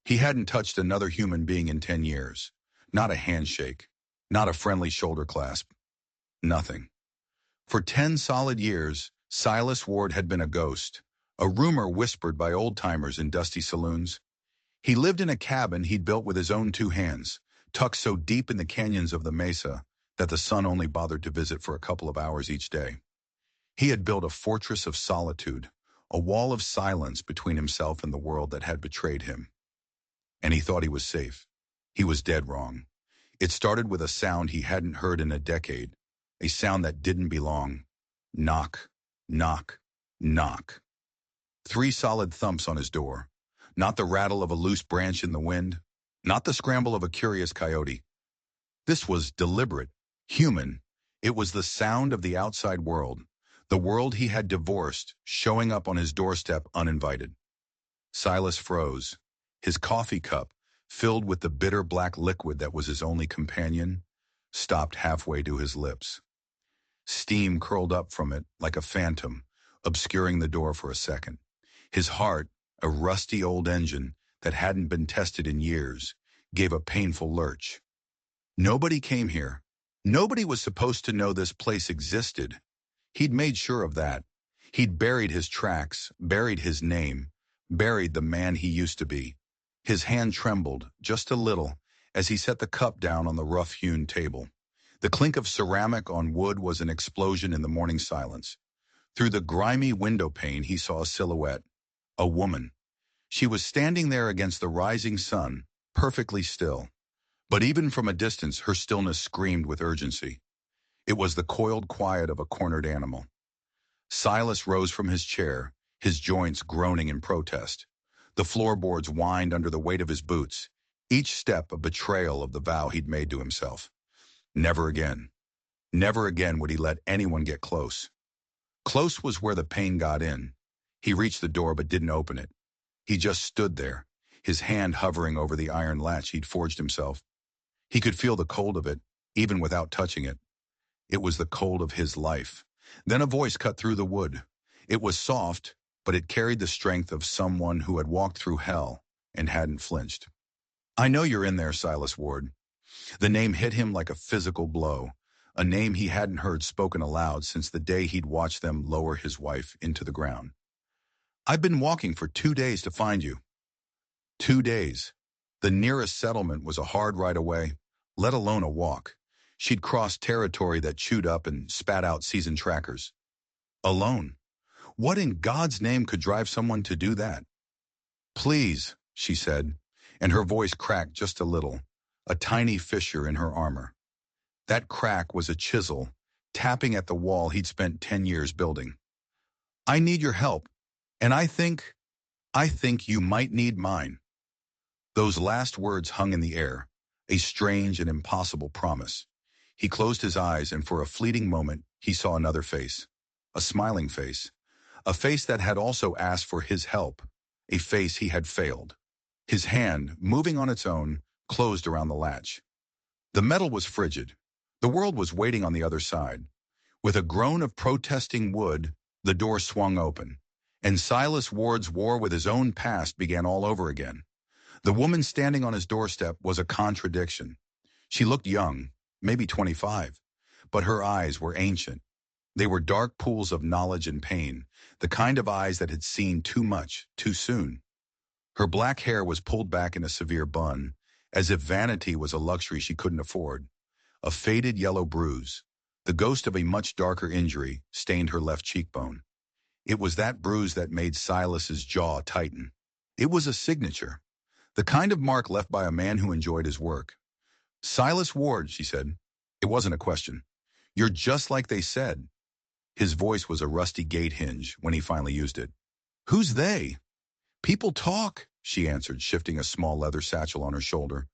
He hadn't touched another human being in 10 years. Not a handshake. Not a friendly shoulder clasp. Nothing. For 10 solid years, Silas Ward had been a ghost, a rumor whispered by old-timers in dusty saloons. He lived in a cabin he'd built with his own two hands, tucked so deep in the canyons of the mesa that the sun only bothered to visit for a couple of hours each day. He had built a fortress of solitude, a wall of silence between himself and the world that had betrayed him. And he thought he was safe. He was dead wrong. It started with a sound he hadn't heard in a decade, a sound that didn't belong. Knock, knock, knock. 3 solid thumps on his door. Not the rattle of a loose branch in the wind, not the scramble of a curious coyote. This was deliberate, human. It was the sound of the outside world, the world he had divorced, showing up on his doorstep uninvited. Silas froze, his coffee cup, filled with the bitter black liquid that was his only companion, stopped halfway to his lips. Steam curled up from it like a phantom, obscuring the door for a second. His heart, a rusty old engine that hadn't been tested in years, gave a painful lurch. Nobody came here. Nobody was supposed to know this place existed. He'd made sure of that. He'd buried his tracks, buried his name, buried the man he used to be. His hand trembled, just a little, as he set the cup down on the rough-hewn table. The clink of ceramic on wood was an explosion in the morning silence. Through the grimy window pane he saw a silhouette. A woman. She was standing there against the rising sun, perfectly still. But even from a distance, her stillness screamed with urgency. It was the coiled quiet of a cornered animal. Silas rose from his chair, his joints groaning in protest. The floorboards whined under the weight of his boots, each step a betrayal of the vow he'd made to himself. Never again. Never again would he let anyone get close. Close was where the pain got in. He reached the door but didn't open it. He just stood there, his hand hovering over the iron latch he'd forged himself. He could feel the cold of it, even without touching it. It was the cold of his life. Then a voice cut through the wood. It was soft, but it carried the strength of someone who had walked through hell and hadn't flinched. "I know you're in there, Silas Ward." The name hit him like a physical blow, a name he hadn't heard spoken aloud since the day he'd watched them lower his wife into the ground. "I've been walking for 2 days to find you." 2 days. The nearest settlement was a hard ride away, let alone a walk. She'd crossed territory that chewed up and spat out seasoned trackers. Alone. What in God's name could drive someone to do that? "Please," she said, and her voice cracked just a little, a tiny fissure in her armor. That crack was a chisel, tapping at the wall he'd spent 10 years building. "I need your help, and I think you might need mine." Those last words hung in the air, a strange and impossible promise. He closed his eyes, and for a fleeting moment, he saw another face. A smiling face. A face that had also asked for his help. A face he had failed. His hand, moving on its own, closed around the latch. The metal was frigid. The world was waiting on the other side. With a groan of protesting wood, the door swung open, and Silas Ward's war with his own past began all over again. The woman standing on his doorstep was a contradiction. She looked young, maybe 25, but her eyes were ancient. They were dark pools of knowledge and pain, the kind of eyes that had seen too much, too soon. Her black hair was pulled back in a severe bun, as if vanity was a luxury she couldn't afford. A faded yellow bruise, the ghost of a much darker injury, stained her left cheekbone. It was that bruise that made Silas's jaw tighten. It was a signature, the kind of mark left by a man who enjoyed his work. "Silas Ward," she said. It wasn't a question. "You're just like they said." His voice was a rusty gate hinge when he finally used it. "Who's they?" "People talk," she answered, shifting a small leather satchel on her shoulder.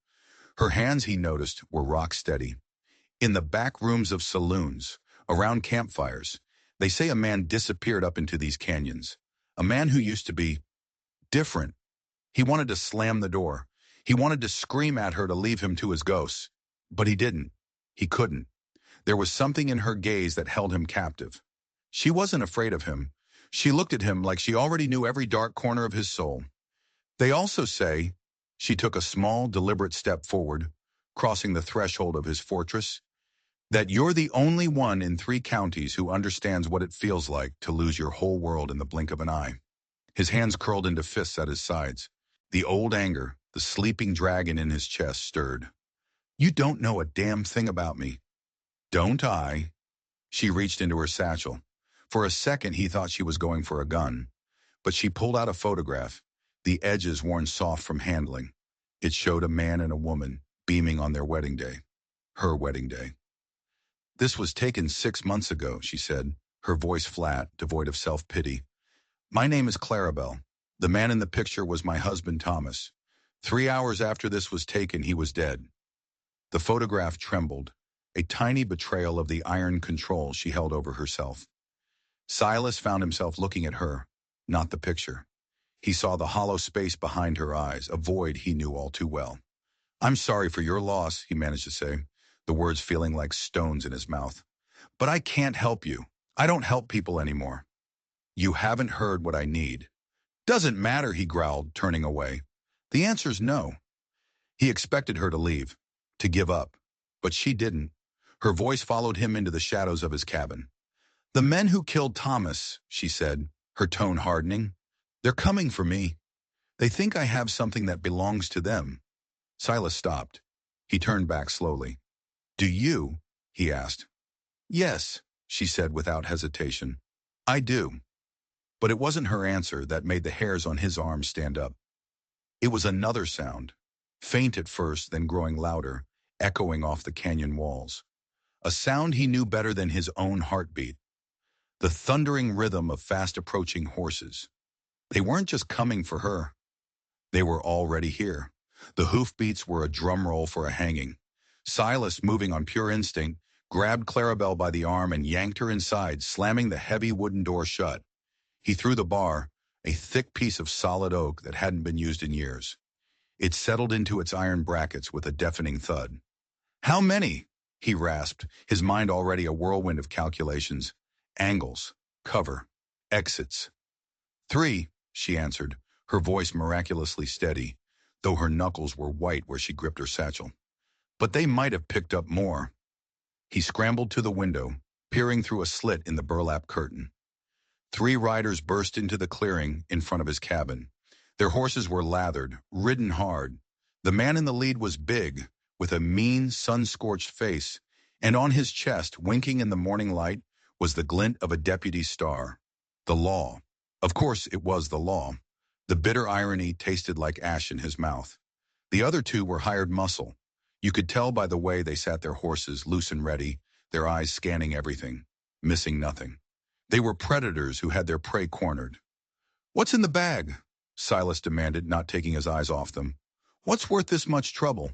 Her hands, he noticed, were rock steady. "In the back rooms of saloons, around campfires, they say a man disappeared up into these canyons. A man who used to be different." He wanted to slam the door. He wanted to scream at her to leave him to his ghosts. But he didn't. He couldn't. There was something in her gaze that held him captive. She wasn't afraid of him. She looked at him like she already knew every dark corner of his soul. "They also say," She took a small, deliberate step forward, crossing the threshold of his fortress. That you're the only one in 3 counties who understands what it feels like to lose your whole world in the blink of an eye. His hands curled into fists at his sides. The old anger, the sleeping dragon in his chest, stirred. You don't know a damn thing about me. Don't I? She reached into her satchel. For a second, he thought she was going for a gun. But she pulled out a photograph, the edges worn soft from handling. It showed a man and a woman beaming on their wedding day. Her wedding day. This was taken 6 months ago, she said, her voice flat, devoid of self-pity. My name is Clarabelle. The man in the picture was my husband, Thomas. 3 hours after this was taken, he was dead. The photograph trembled, a tiny betrayal of the iron control she held over herself. Silas found himself looking at her, not the picture. He saw the hollow space behind her eyes, a void he knew all too well. I'm sorry for your loss, he managed to say, the words feeling like stones in his mouth. But I can't help you. I don't help people anymore. You haven't heard what I need. Doesn't matter, he growled, turning away. The answer's no. He expected her to leave, to give up, but she didn't. Her voice followed him into the shadows of his cabin. The men who killed Thomas, she said, her tone hardening, they're coming for me. They think I have something that belongs to them. Silas stopped. He turned back slowly. Do you? He asked. Yes, she said without hesitation. I do. But it wasn't her answer that made the hairs on his arm stand up. It was another sound, faint at first, then growing louder, echoing off the canyon walls. A sound he knew better than his own heartbeat. The thundering rhythm of fast-approaching horses. They weren't just coming for her. They were already here. The hoofbeats were a drum roll for a hanging. Silas, moving on pure instinct, grabbed Clarabelle by the arm and yanked her inside, slamming the heavy wooden door shut. He threw the bar, a thick piece of solid oak that hadn't been used in years. It settled into its iron brackets with a deafening thud. How many? He rasped, his mind already a whirlwind of calculations. Angles, cover, exits. 3, she answered, her voice miraculously steady, though her knuckles were white where she gripped her satchel. But they might have picked up more. He scrambled to the window, peering through a slit in the burlap curtain. 3 riders burst into the clearing in front of his cabin. Their horses were lathered, ridden hard. The man in the lead was big, with a mean, sun-scorched face, and on his chest, winking in the morning light, was the glint of a deputy's star. The law. Of course it was the law. The bitter irony tasted like ash in his mouth. The other 2 were hired muscle. You could tell by the way they sat their horses, loose and ready, their eyes scanning everything, missing nothing. They were predators who had their prey cornered. What's in the bag? Silas demanded, not taking his eyes off them. What's worth this much trouble?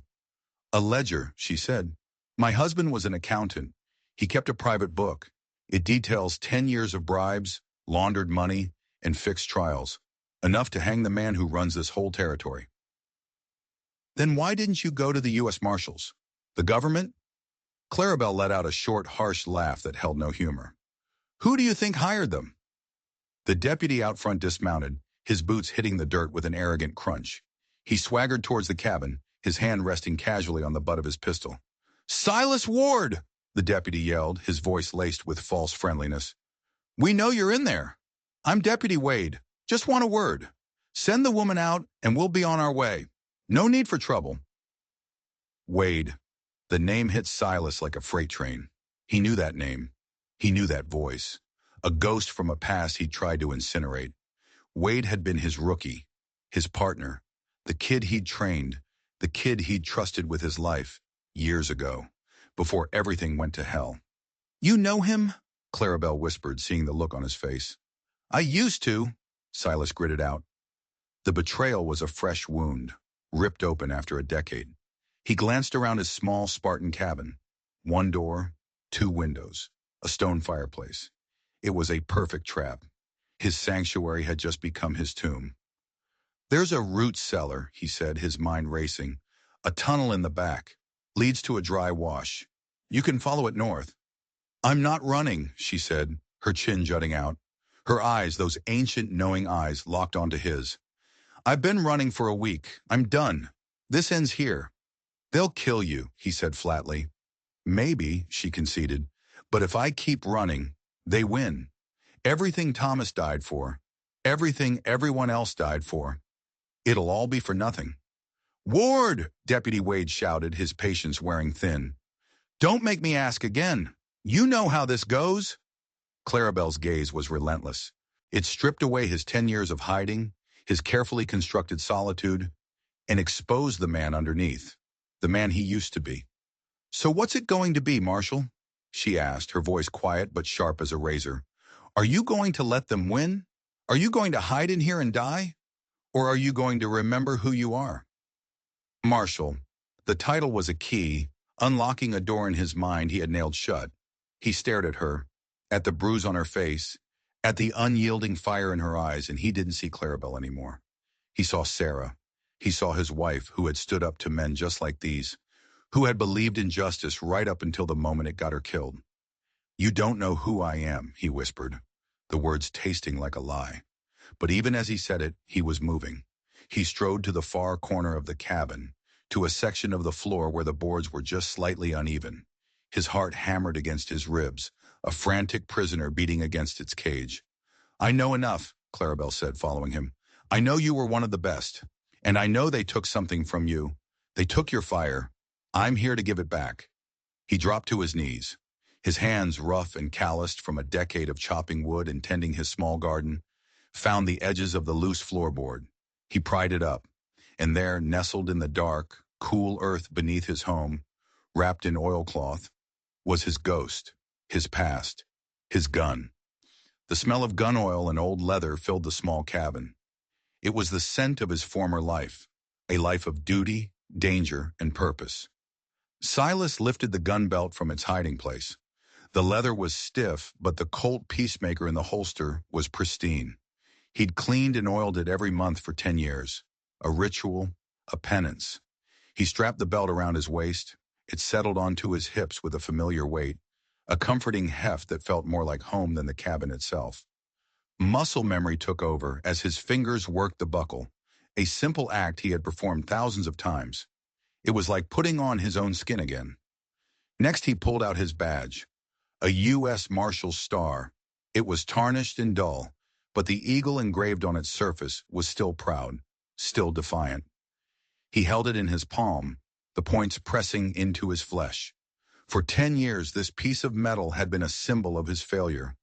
A ledger, she said. My husband was an accountant. He kept a private book. It details 10 years of bribes, laundered money, and fixed trials. Enough to hang the man who runs this whole territory. Then why didn't you go to the U.S. Marshals? The government? Clarabelle let out a short, harsh laugh that held no humor. Who do you think hired them? The deputy out front dismounted, his boots hitting the dirt with an arrogant crunch. He swaggered towards the cabin, his hand resting casually on the butt of his pistol. Silas Ward! The deputy yelled, his voice laced with false friendliness. We know you're in there. I'm Deputy Wade. Just want a word. Send the woman out and we'll be on our way. No need for trouble. Wade. The name hit Silas like a freight train. He knew that name. He knew that voice. A ghost from a past he'd tried to incinerate. Wade had been his rookie, his partner, the kid he'd trained, the kid he'd trusted with his life, years ago, before everything went to hell. You know him? Clarabelle whispered, seeing the look on his face. I used to, Silas gritted out. The betrayal was a fresh wound, ripped open after a decade. He glanced around his small Spartan cabin. 1 door, 2 windows, a stone fireplace. It was a perfect trap. His sanctuary had just become his tomb. There's a root cellar, he said, his mind racing. A tunnel in the back. Leads to a dry wash. You can follow it north. I'm not running, she said, her chin jutting out. Her eyes, those ancient knowing eyes, locked onto his. I've been running for a week. I'm done. This ends here. They'll kill you, he said flatly. Maybe, she conceded, but if I keep running, they win. Everything Thomas died for, everything everyone else died for, it'll all be for nothing. Ward, Deputy Wade shouted, his patience wearing thin. Don't make me ask again. You know how this goes. Clarabelle's gaze was relentless. It stripped away his 10 years of hiding, his carefully constructed solitude, and exposed the man underneath, the man he used to be. So what's it going to be, Marshal? She asked, her voice quiet but sharp as a razor. Are you going to let them win? Are you going to hide in here and die? Or are you going to remember who you are? Marshal. The title was a key, unlocking a door in his mind he had nailed shut. He stared at her, at the bruise on her face, at the unyielding fire in her eyes, and he didn't see Clarabelle anymore. He saw Sarah. He saw his wife, who had stood up to men just like these, who had believed in justice right up until the moment it got her killed. You don't know who I am, he whispered, the words tasting like a lie. But even as he said it, he was moving. He strode to the far corner of the cabin, to a section of the floor where the boards were just slightly uneven. His heart hammered against his ribs, a frantic prisoner beating against its cage. I know enough, Clarabelle said, following him. I know you were one of the best, and I know they took something from you. They took your fire. I'm here to give it back. He dropped to his knees, his hands rough and calloused from a decade of chopping wood and tending his small garden, found the edges of the loose floorboard. He pried it up, and there, nestled in the dark, cool earth beneath his home, wrapped in oilcloth, was his ghost, his past, his gun. The smell of gun oil and old leather filled the small cabin. It was the scent of his former life, a life of duty, danger, and purpose. Silas lifted the gun belt from its hiding place. The leather was stiff, but the Colt Peacemaker in the holster was pristine. He'd cleaned and oiled it every month for 10 years. A ritual, a penance. He strapped the belt around his waist. It settled onto his hips with a familiar weight, a comforting heft that felt more like home than the cabin itself. Muscle memory took over as his fingers worked the buckle, a simple act he had performed thousands of times. It was like putting on his own skin again. Next, he pulled out his badge, a U.S. Marshal's star. It was tarnished and dull, but the eagle engraved on its surface was still proud, still defiant. He held it in his palm, the points pressing into his flesh. For 10 years, this piece of metal had been a symbol of his failure,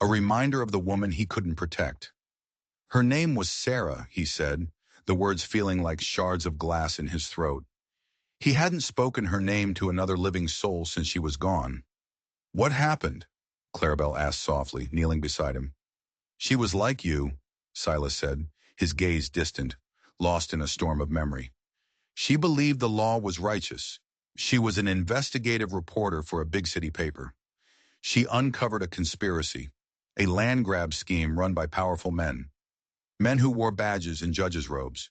a reminder of the woman he couldn't protect. Her name was Sarah, he said, the words feeling like shards of glass in his throat. He hadn't spoken her name to another living soul since she was gone. What happened? Clarabelle asked softly, kneeling beside him. She was like you, Silas said, his gaze distant, lost in a storm of memory. She believed the law was righteous. She was an investigative reporter for a big city paper. She uncovered a conspiracy, a land grab scheme run by powerful men who wore badges and judges' robes.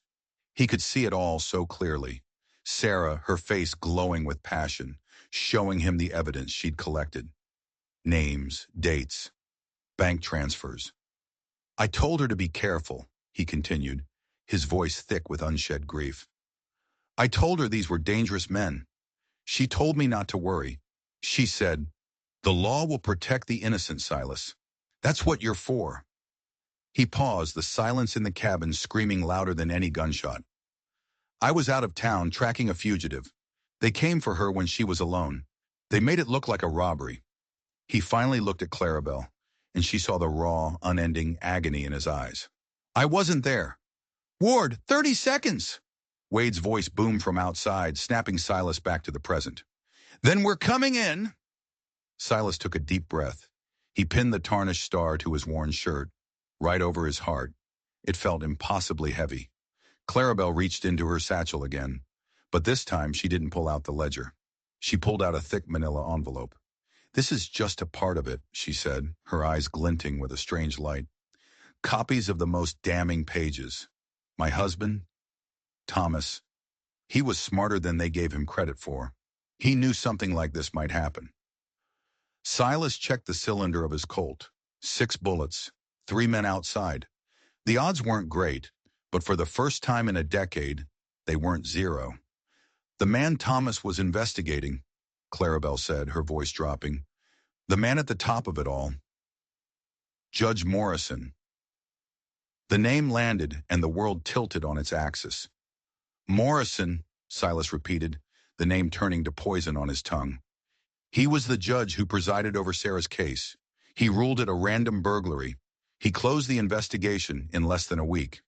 He could see it all so clearly. Sarah, her face glowing with passion, showing him the evidence she'd collected. Names, dates, bank transfers. I told her to be careful, he continued, his voice thick with unshed grief. I told her these were dangerous men. She told me not to worry. She said, the law will protect the innocent, Silas. That's what you're for. He paused, the silence in the cabin screaming louder than any gunshot. I was out of town tracking a fugitive. They came for her when she was alone. They made it look like a robbery. He finally looked at Clarabelle, and she saw the raw, unending agony in his eyes. I wasn't there. Ward, 30 seconds! Wade's voice boomed from outside, snapping Silas back to the present. Then we're coming in! Silas took a deep breath. He pinned the tarnished star to his worn shirt, right over his heart. It felt impossibly heavy. Clarabelle reached into her satchel again, but this time she didn't pull out the ledger. She pulled out a thick manila envelope. This is just a part of it, she said, her eyes glinting with a strange light. Copies of the most damning pages. My husband, Thomas, he was smarter than they gave him credit for. He knew something like this might happen. Silas checked the cylinder of his Colt. 6 bullets, 3 men outside. The odds weren't great, but for the first time in a decade, They weren't zero. The man Thomas was investigating, Clarabelle said, her voice dropping. The man at the top of it all. Judge Morrison. The name landed, and the world tilted on its axis. Morrison, Silas repeated, the name turning to poison on his tongue. He was the judge who presided over Sarah's case. He ruled it a random burglary. He closed the investigation in less than a week.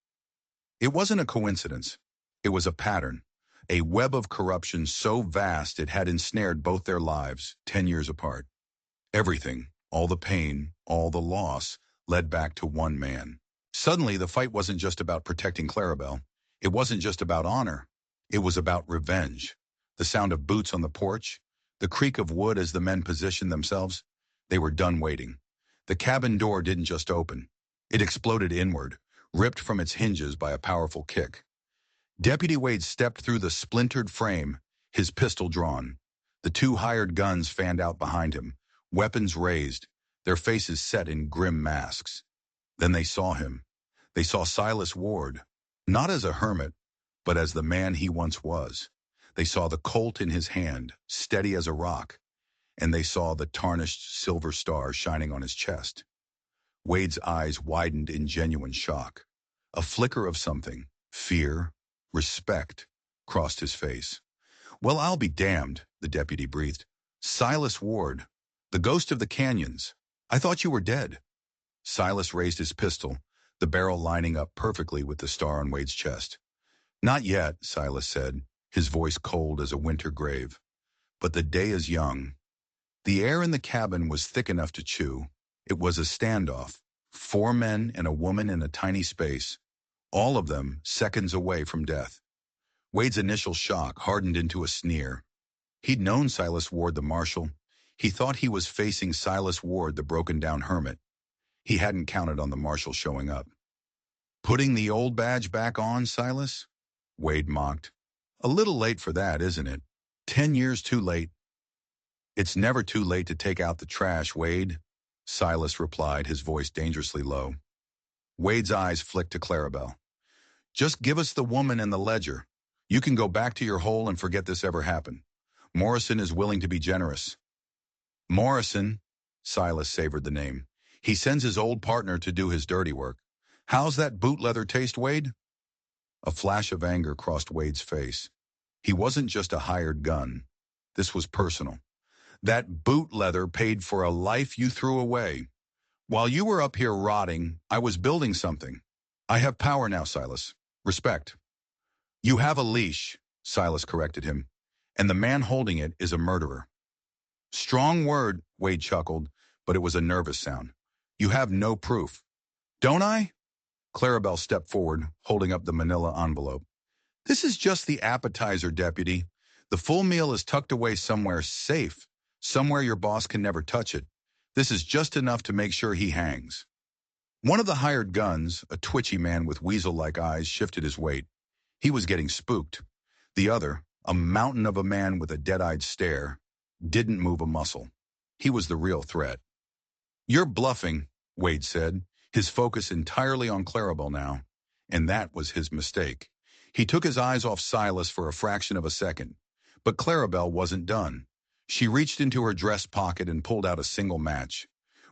It wasn't a coincidence. It was a pattern, a web of corruption so vast it had ensnared both their lives, 10 years apart. Everything, all the pain, all the loss, led back to one man. Suddenly, the fight wasn't just about protecting Clarabelle. It wasn't just about honor. It was about revenge. The sound of boots on the porch, the creak of wood as the men positioned themselves. They were done waiting. The cabin door didn't just open. It exploded inward, ripped from its hinges by a powerful kick. Deputy Wade stepped through the splintered frame, his pistol drawn. The two hired guns fanned out behind him, weapons raised, their faces set in grim masks. Then they saw him. They saw Silas Ward, not as a hermit, but as the man he once was. They saw the Colt in his hand, steady as a rock, and they saw the tarnished silver star shining on his chest. Wade's eyes widened in genuine shock. A flicker of something, fear, respect, crossed his face. Well, I'll be damned, the deputy breathed. Silas Ward, the ghost of the canyons. I thought you were dead. Silas raised his pistol, the barrel lining up perfectly with the star on Wade's chest. Not yet, Silas said, his voice cold as a winter grave. But the day is young. The air in the cabin was thick enough to chew. It was a standoff. 4 men and a woman in a tiny space, all of them seconds away from death. Wade's initial shock hardened into a sneer. He'd known Silas Ward the marshal. He thought he was facing Silas Ward the broken-down hermit. He hadn't counted on the marshal showing up. Putting the old badge back on, Silas? Wade mocked. A little late for that, isn't it? 10 years too late. It's never too late to take out the trash, Wade, Silas replied, his voice dangerously low. Wade's eyes flicked to Clarabelle. Just give us the woman and the ledger. You can go back to your hole and forget this ever happened. Morrison is willing to be generous. Morrison, Silas savored the name. He sends his old partner to do his dirty work. How's that boot leather taste, Wade? A flash of anger crossed Wade's face. He wasn't just a hired gun. This was personal. That boot leather paid for a life you threw away. While you were up here rotting, I was building something. I have power now, Silas. Respect. You have a leash, Silas corrected him, and the man holding it is a murderer. Strong word, Wade chuckled, but it was a nervous sound. You have no proof. Don't I? Clarabelle stepped forward, holding up the manila envelope. This is just the appetizer, deputy. The full meal is tucked away somewhere safe, somewhere your boss can never touch it. This is just enough to make sure he hangs. One of the hired guns, a twitchy man with weasel-like eyes, shifted his weight. He was getting spooked. The other, a mountain of a man with a dead-eyed stare, didn't move a muscle. He was the real threat. You're bluffing, Wade said, his focus entirely on Clarabelle now, and that was his mistake. He took his eyes off Silas for a fraction of a second, but Clarabelle wasn't done. She reached into her dress pocket and pulled out a single match.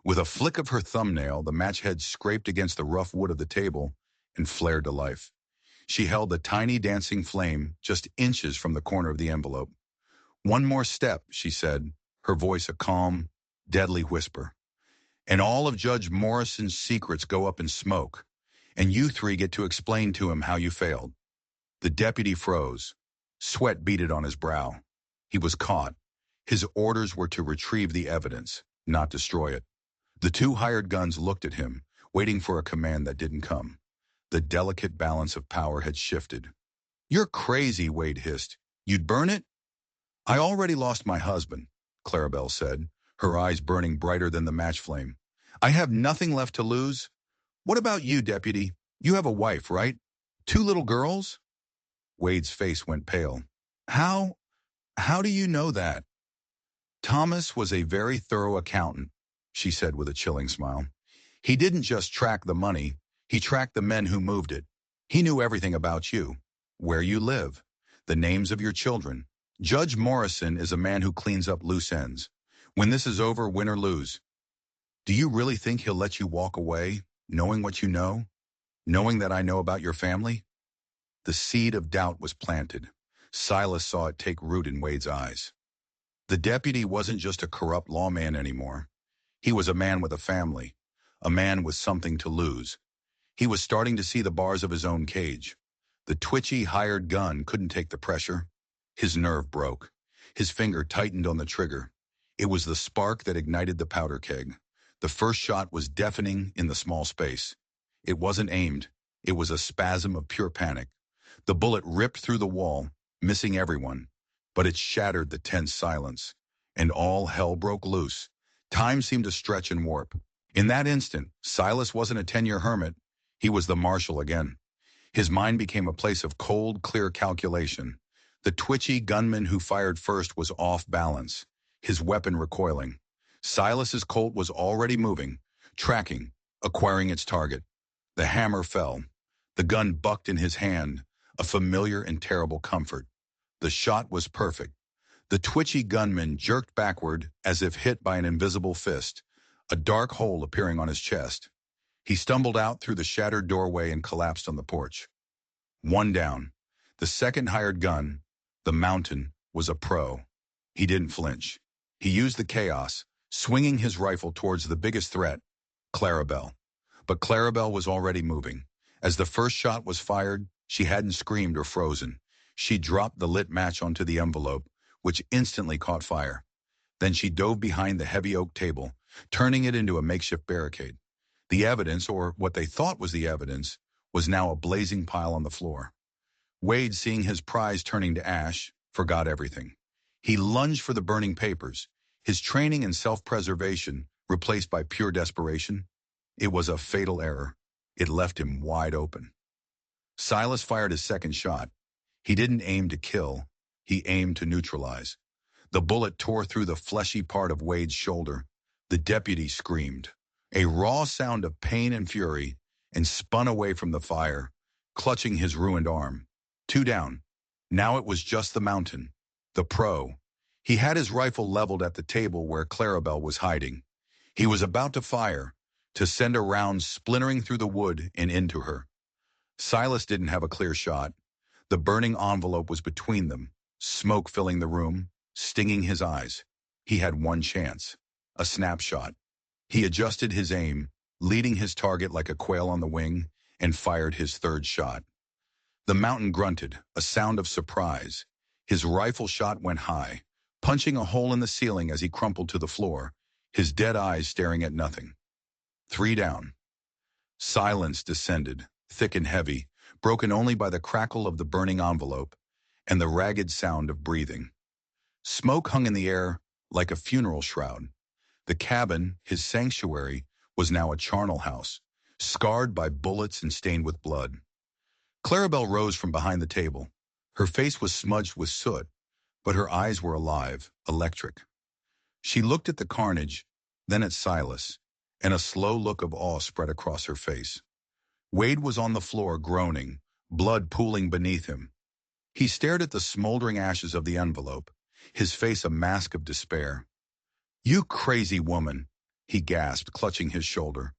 With a flick of her thumbnail, the match head scraped against the rough wood of the table and flared to life. She held a tiny dancing flame just inches from the corner of the envelope. One more step, she said, her voice a calm, deadly whisper. And all of Judge Morrison's secrets go up in smoke, and you 3 get to explain to him how you failed. The deputy froze. Sweat beaded on his brow. He was caught. His orders were to retrieve the evidence, not destroy it. The 2 hired guns looked at him, waiting for a command that didn't come. The delicate balance of power had shifted. You're crazy, Wade hissed. You'd burn it? I already lost my husband, Clarabelle said, her eyes burning brighter than the match flame. I have nothing left to lose. What about you, deputy? You have a wife, right? 2 little girls? Wade's face went pale. How do you know that? Thomas was a very thorough accountant, she said with a chilling smile. He didn't just track the money, he tracked the men who moved it. He knew everything about you. where you live, the names of your children. Judge Morrison is a man who cleans up loose ends. When this is over, win or lose, do you really think he'll let you walk away, knowing what you know? Knowing that I know about your family? The seed of doubt was planted. Silas saw it take root in Wade's eyes. The deputy wasn't just a corrupt lawman anymore. He was a man with a family, a man with something to lose. He was starting to see the bars of his own cage. The twitchy hired gun couldn't take the pressure. His nerve broke. His finger tightened on the trigger. It was the spark that ignited the powder keg. The first shot was deafening in the small space. It wasn't aimed. It was a spasm of pure panic. The bullet ripped through the wall, missing everyone, but it shattered the tense silence, and all hell broke loose. Time seemed to stretch and warp. In that instant, Silas wasn't a 10-year hermit. He was the marshal again. His mind became a place of cold, clear calculation. The twitchy gunman who fired first was off balance, his weapon recoiling. Silas's Colt was already moving, tracking, acquiring its target. The hammer fell. The gun bucked in his hand, a familiar and terrible comfort. The shot was perfect. The twitchy gunman jerked backward as if hit by an invisible fist, a dark hole appearing on his chest. He stumbled out through the shattered doorway and collapsed on the porch. One down. The second hired gun, the Mountain, was a pro. He didn't flinch. He used the chaos, swinging his rifle towards the biggest threat, Clarabelle. But Clarabelle was already moving. As the first shot was fired, she hadn't screamed or frozen. She dropped the lit match onto the envelope, which instantly caught fire. Then she dove behind the heavy oak table, turning it into a makeshift barricade. The evidence, or what they thought was the evidence, was now a blazing pile on the floor. Wade, seeing his prize turning to ash, forgot everything. He lunged for the burning papers, his training in self-preservation replaced by pure desperation. It was a fatal error. It left him wide open. Silas fired his second shot. He didn't aim to kill. He aimed to neutralize. The bullet tore through the fleshy part of Wade's shoulder. The deputy screamed, a raw sound of pain and fury, and spun away from the fire, clutching his ruined arm. Two down. Now it was just the Mountain, the pro. He had his rifle leveled at the table where Clarabelle was hiding. He was about to fire, to send a round splintering through the wood and into her. Silas didn't have a clear shot. The burning envelope was between them, smoke filling the room, stinging his eyes. He had one chance, a snapshot. He adjusted his aim, leading his target like a quail on the wing, and fired his third shot. The Mountain grunted, a sound of surprise. His rifle shot went high, punching a hole in the ceiling as he crumpled to the floor, his dead eyes staring at nothing. Three down. Silence descended, thick and heavy, broken only by the crackle of the burning envelope and the ragged sound of breathing. Smoke hung in the air like a funeral shroud. The cabin, his sanctuary, was now a charnel house, scarred by bullets and stained with blood. Clarabelle rose from behind the table. Her face was smudged with soot, but her eyes were alive, electric. She looked at the carnage, then at Silas, and a slow look of awe spread across her face. Wade was on the floor groaning, blood pooling beneath him. He stared at the smoldering ashes of the envelope, his face a mask of despair. "You crazy woman," he gasped, clutching his shoulder.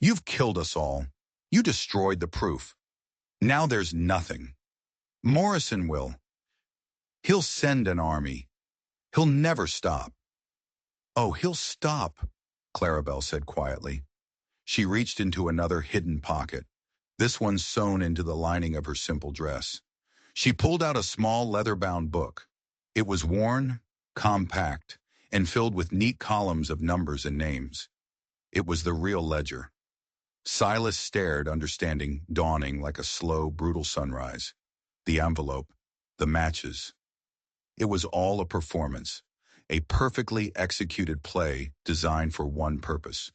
"You've killed us all. You destroyed the proof. Now there's nothing. Morrison will. He'll send an army. He'll never stop." "Oh, he'll stop," Clarabelle said quietly. She reached into another hidden pocket, this one sewn into the lining of her simple dress. She pulled out a small leather-bound book. It was worn, compact, and filled with neat columns of numbers and names. It was the real ledger. Silas stared, understanding, dawning like a slow, brutal sunrise. The envelope, the matches. It was all a performance, a perfectly executed play designed for one purpose.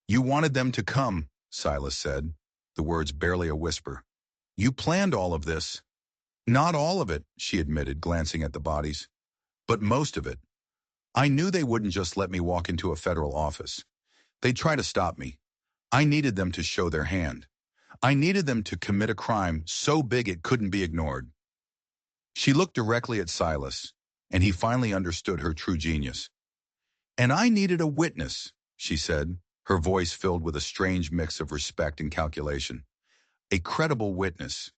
"You wanted them to come," Silas said, the words barely a whisper. "You planned all of this." "Not all of it," she admitted, glancing at the bodies, "but most of it. I knew they wouldn't just let me walk into a federal office. They'd try to stop me. I needed them to show their hand. I needed them to commit a crime so big it couldn't be ignored. She looked directly at Silas, and he finally understood her true genius. "And I needed a witness," she said, her voice filled with a strange mix of respect and calculation. "A credible witness.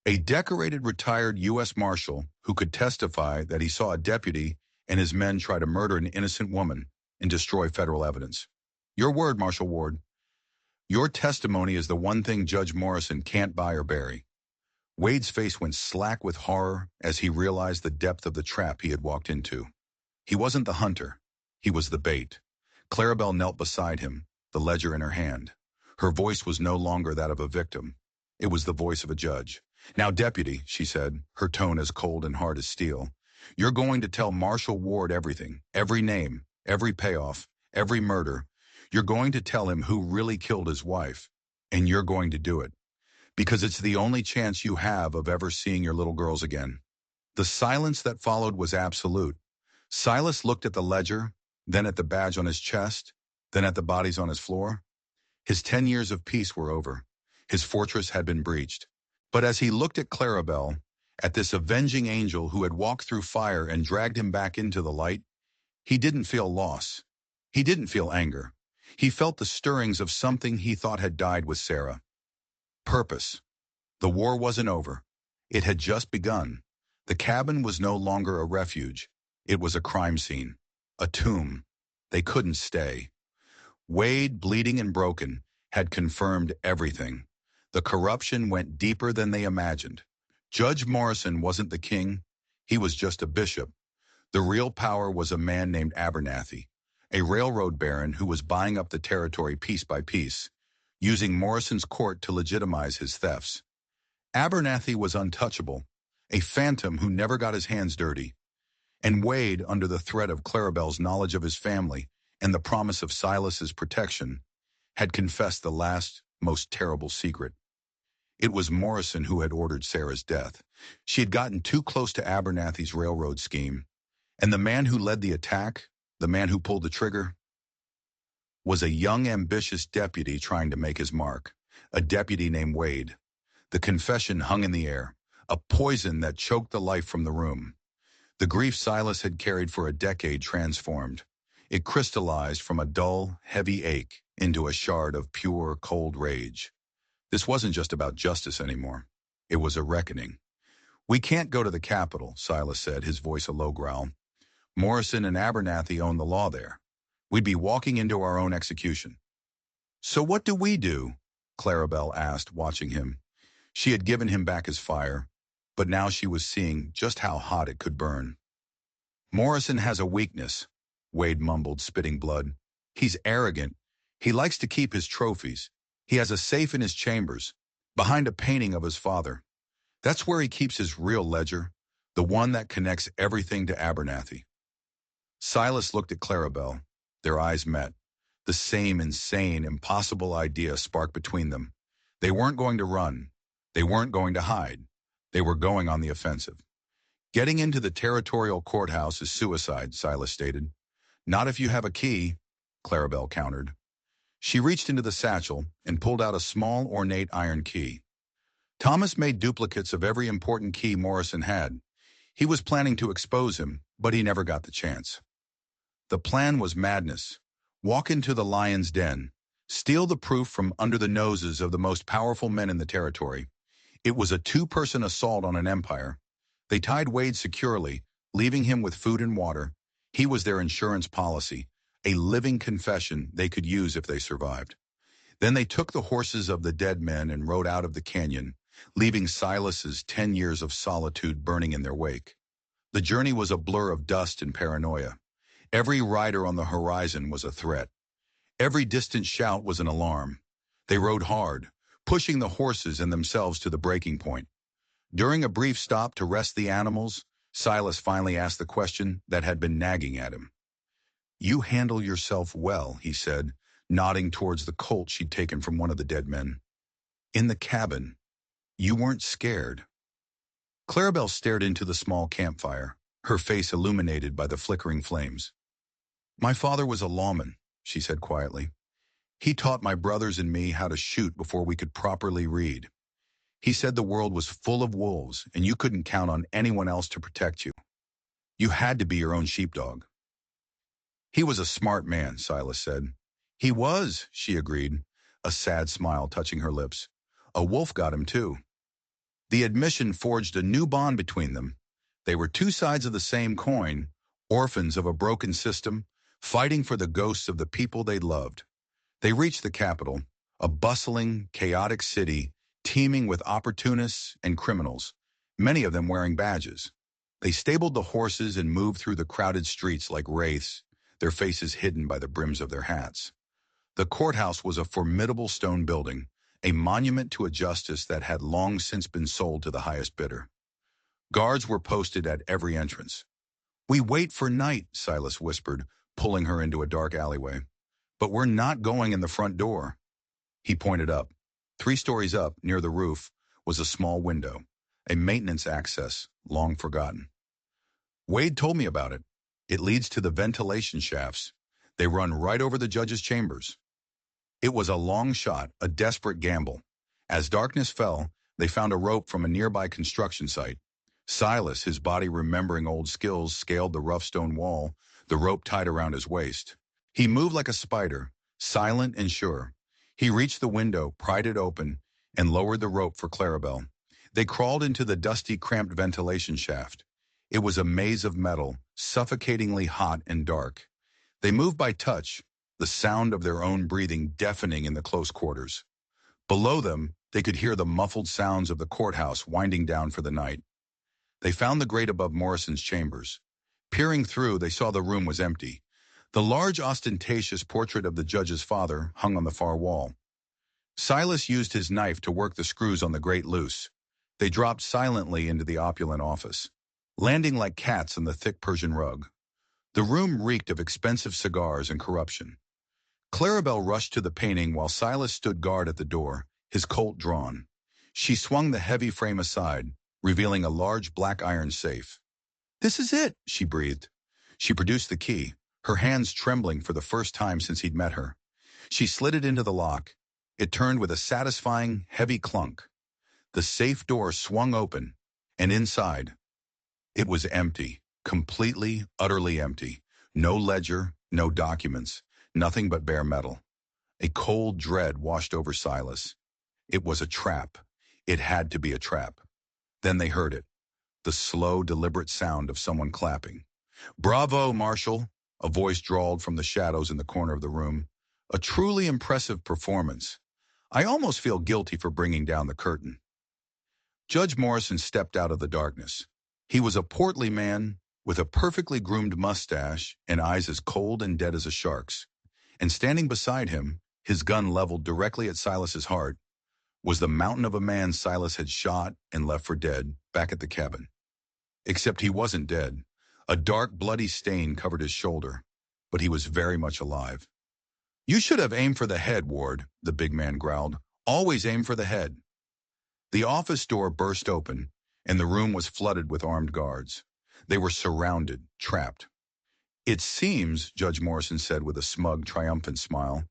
A decorated retired U.S. Marshal who could testify that he saw a deputy and his men try to murder an innocent woman and destroy federal evidence. Your word, Marshal Ward. Your testimony is the one thing Judge Morrison can't buy or bury." Wade's face went slack with horror as he realized the depth of the trap he had walked into. He wasn't the hunter. He was the bait. Clarabelle knelt beside him, the ledger in her hand. Her voice was no longer that of a victim. It was the voice of a judge. "Now, Deputy," she said, her tone as cold and hard as steel, "you're going to tell Marshal Ward everything, every name, every payoff, every murder. You're going to tell him who really killed his wife, and you're going to do it, because it's the only chance you have of ever seeing your little girls again." The silence that followed was absolute. Silas looked at the ledger, then at the badge on his chest, then at the bodies on his floor. His 10 years of peace were over. His fortress had been breached. But as he looked at Clarabelle, at this avenging angel who had walked through fire and dragged him back into the light, he didn't feel loss. He didn't feel anger. He felt the stirrings of something he thought had died with Sarah. Purpose. The war wasn't over. It had just begun. The cabin was no longer a refuge. It was a crime scene. A tomb. They couldn't stay. Wade, bleeding and broken, had confirmed everything. The corruption went deeper than they imagined. Judge Morrison wasn't the king. He was just a bishop. The real power was a man named Abernathy, a railroad baron who was buying up the territory piece by piece, using Morrison's court to legitimize his thefts. Abernathy was untouchable, a phantom who never got his hands dirty. And Wade, under the threat of Clarabelle's knowledge of his family and the promise of Silas's protection, had confessed the last, most terrible secret. It was Morrison who had ordered Sarah's death. She had gotten too close to Abernathy's railroad scheme, and the man who led the attack, the man who pulled the trigger, was a young, ambitious deputy trying to make his mark, a deputy named Wade. The confession hung in the air, a poison that choked the life from the room. The grief Silas had carried for a decade transformed. It crystallized from a dull, heavy ache into a shard of pure, cold rage. This wasn't just about justice anymore. It was a reckoning. "We can't go to the Capitol," Silas said, his voice a low growl. "Morrison and Abernathy own the law there. We'd be walking into our own execution." "So what do we do?" Clarabelle asked, watching him. She had given him back his fire, but now she was seeing just how hot it could burn. "Morrison has a weakness," Wade mumbled, spitting blood. "He's arrogant. He likes to keep his trophies. He has a safe in his chambers, behind a painting of his father. That's where he keeps his real ledger, the one that connects everything to Abernathy." Silas looked at Clarabelle. Their eyes met. The same insane, impossible idea sparked between them. They weren't going to run. They weren't going to hide. They were going on the offensive. "Getting into the territorial courthouse is suicide," Silas stated. "Not if you have a key," Clarabelle countered. She reached into the satchel and pulled out a small, ornate iron key. Thomas made duplicates of every important key Morrison had. He was planning to expose him, but he never got the chance. The plan was madness. Walk into the lion's den. Steal the proof from under the noses of the most powerful men in the territory. It was a two-person assault on an empire. They tied Wade securely, leaving him with food and water. He was their insurance policy, a living confession they could use if they survived. Then they took the horses of the dead men and rode out of the canyon, leaving Silas's 10 years of solitude burning in their wake. The journey was a blur of dust and paranoia. Every rider on the horizon was a threat. Every distant shout was an alarm. They rode hard, pushing the horses and themselves to the breaking point. During a brief stop to rest the animals, Silas finally asked the question that had been nagging at him. "You handle yourself well," he said, nodding towards the colt she'd taken from one of the dead men. "In the cabin, you weren't scared." Clarabelle stared into the small campfire, her face illuminated by the flickering flames. "My father was a lawman," she said quietly. "He taught my brothers and me how to shoot before we could properly read. He said the world was full of wolves and you couldn't count on anyone else to protect you. You had to be your own sheepdog. He was a smart man, Silas said. He was, she agreed, a sad smile touching her lips. A wolf got him too. The admission forged a new bond between them. They were two sides of the same coin, orphans of a broken system, fighting for the ghosts of the people they loved. They reached the capital, a bustling, chaotic city teeming with opportunists and criminals, many of them wearing badges. They stabled the horses and moved through the crowded streets like wraiths, their faces hidden by the brims of their hats. The courthouse was a formidable stone building, a monument to a justice that had long since been sold to the highest bidder. Guards were posted at every entrance. "We wait for night," Silas whispered, pulling her into a dark alleyway. "But we're not going in the front door." He pointed up. 3 stories up, near the roof, was a small window, a maintenance access, long forgotten. "Wade told me about it. It leads to the ventilation shafts. They run right over the judge's chambers." It was a long shot, a desperate gamble. As darkness fell, they found a rope from a nearby construction site. Silas, his body remembering old skills, scaled the rough stone wall, the rope tied around his waist. He moved like a spider, silent and sure. He reached the window, pried it open, and lowered the rope for Clarabelle. They crawled into the dusty, cramped ventilation shaft. It was a maze of metal, suffocatingly hot and dark. They moved by touch, the sound of their own breathing deafening in the close quarters. Below them, they could hear the muffled sounds of the courthouse winding down for the night. They found the grate above Morrison's chambers. Peering through, they saw the room was empty. The large, ostentatious portrait of the judge's father hung on the far wall. Silas used his knife to work the screws on the grate loose. They dropped silently into the opulent office, landing like cats on the thick Persian rug. The room reeked of expensive cigars and corruption. Clarabelle rushed to the painting while Silas stood guard at the door, his Colt drawn. She swung the heavy frame aside, revealing a large black iron safe. "This is it," she breathed. She produced the key, her hands trembling for the first time since he'd met her. She slid it into the lock. It turned with a satisfying, heavy clunk. The safe door swung open, and inside, it was empty, completely, utterly empty. No ledger, no documents, nothing but bare metal. A cold dread washed over Silas. It was a trap. It had to be a trap. Then they heard it, the slow, deliberate sound of someone clapping. "Bravo, Marshal," a voice drawled from the shadows in the corner of the room. "A truly impressive performance. I almost feel guilty for bringing down the curtain." Judge Morrison stepped out of the darkness. He was a portly man with a perfectly groomed mustache and eyes as cold and dead as a shark's. And standing beside him, his gun leveled directly at Silas's heart, was the mountain of a man Silas had shot and left for dead back at the cabin. Except he wasn't dead. A dark, bloody stain covered his shoulder, but he was very much alive. "You should have aimed for the head, Ward," the big man growled. "Always aim for the head." The office door burst open, and the room was flooded with armed guards. They were surrounded, trapped. "It seems," Judge Morrison said with a smug, triumphant smile,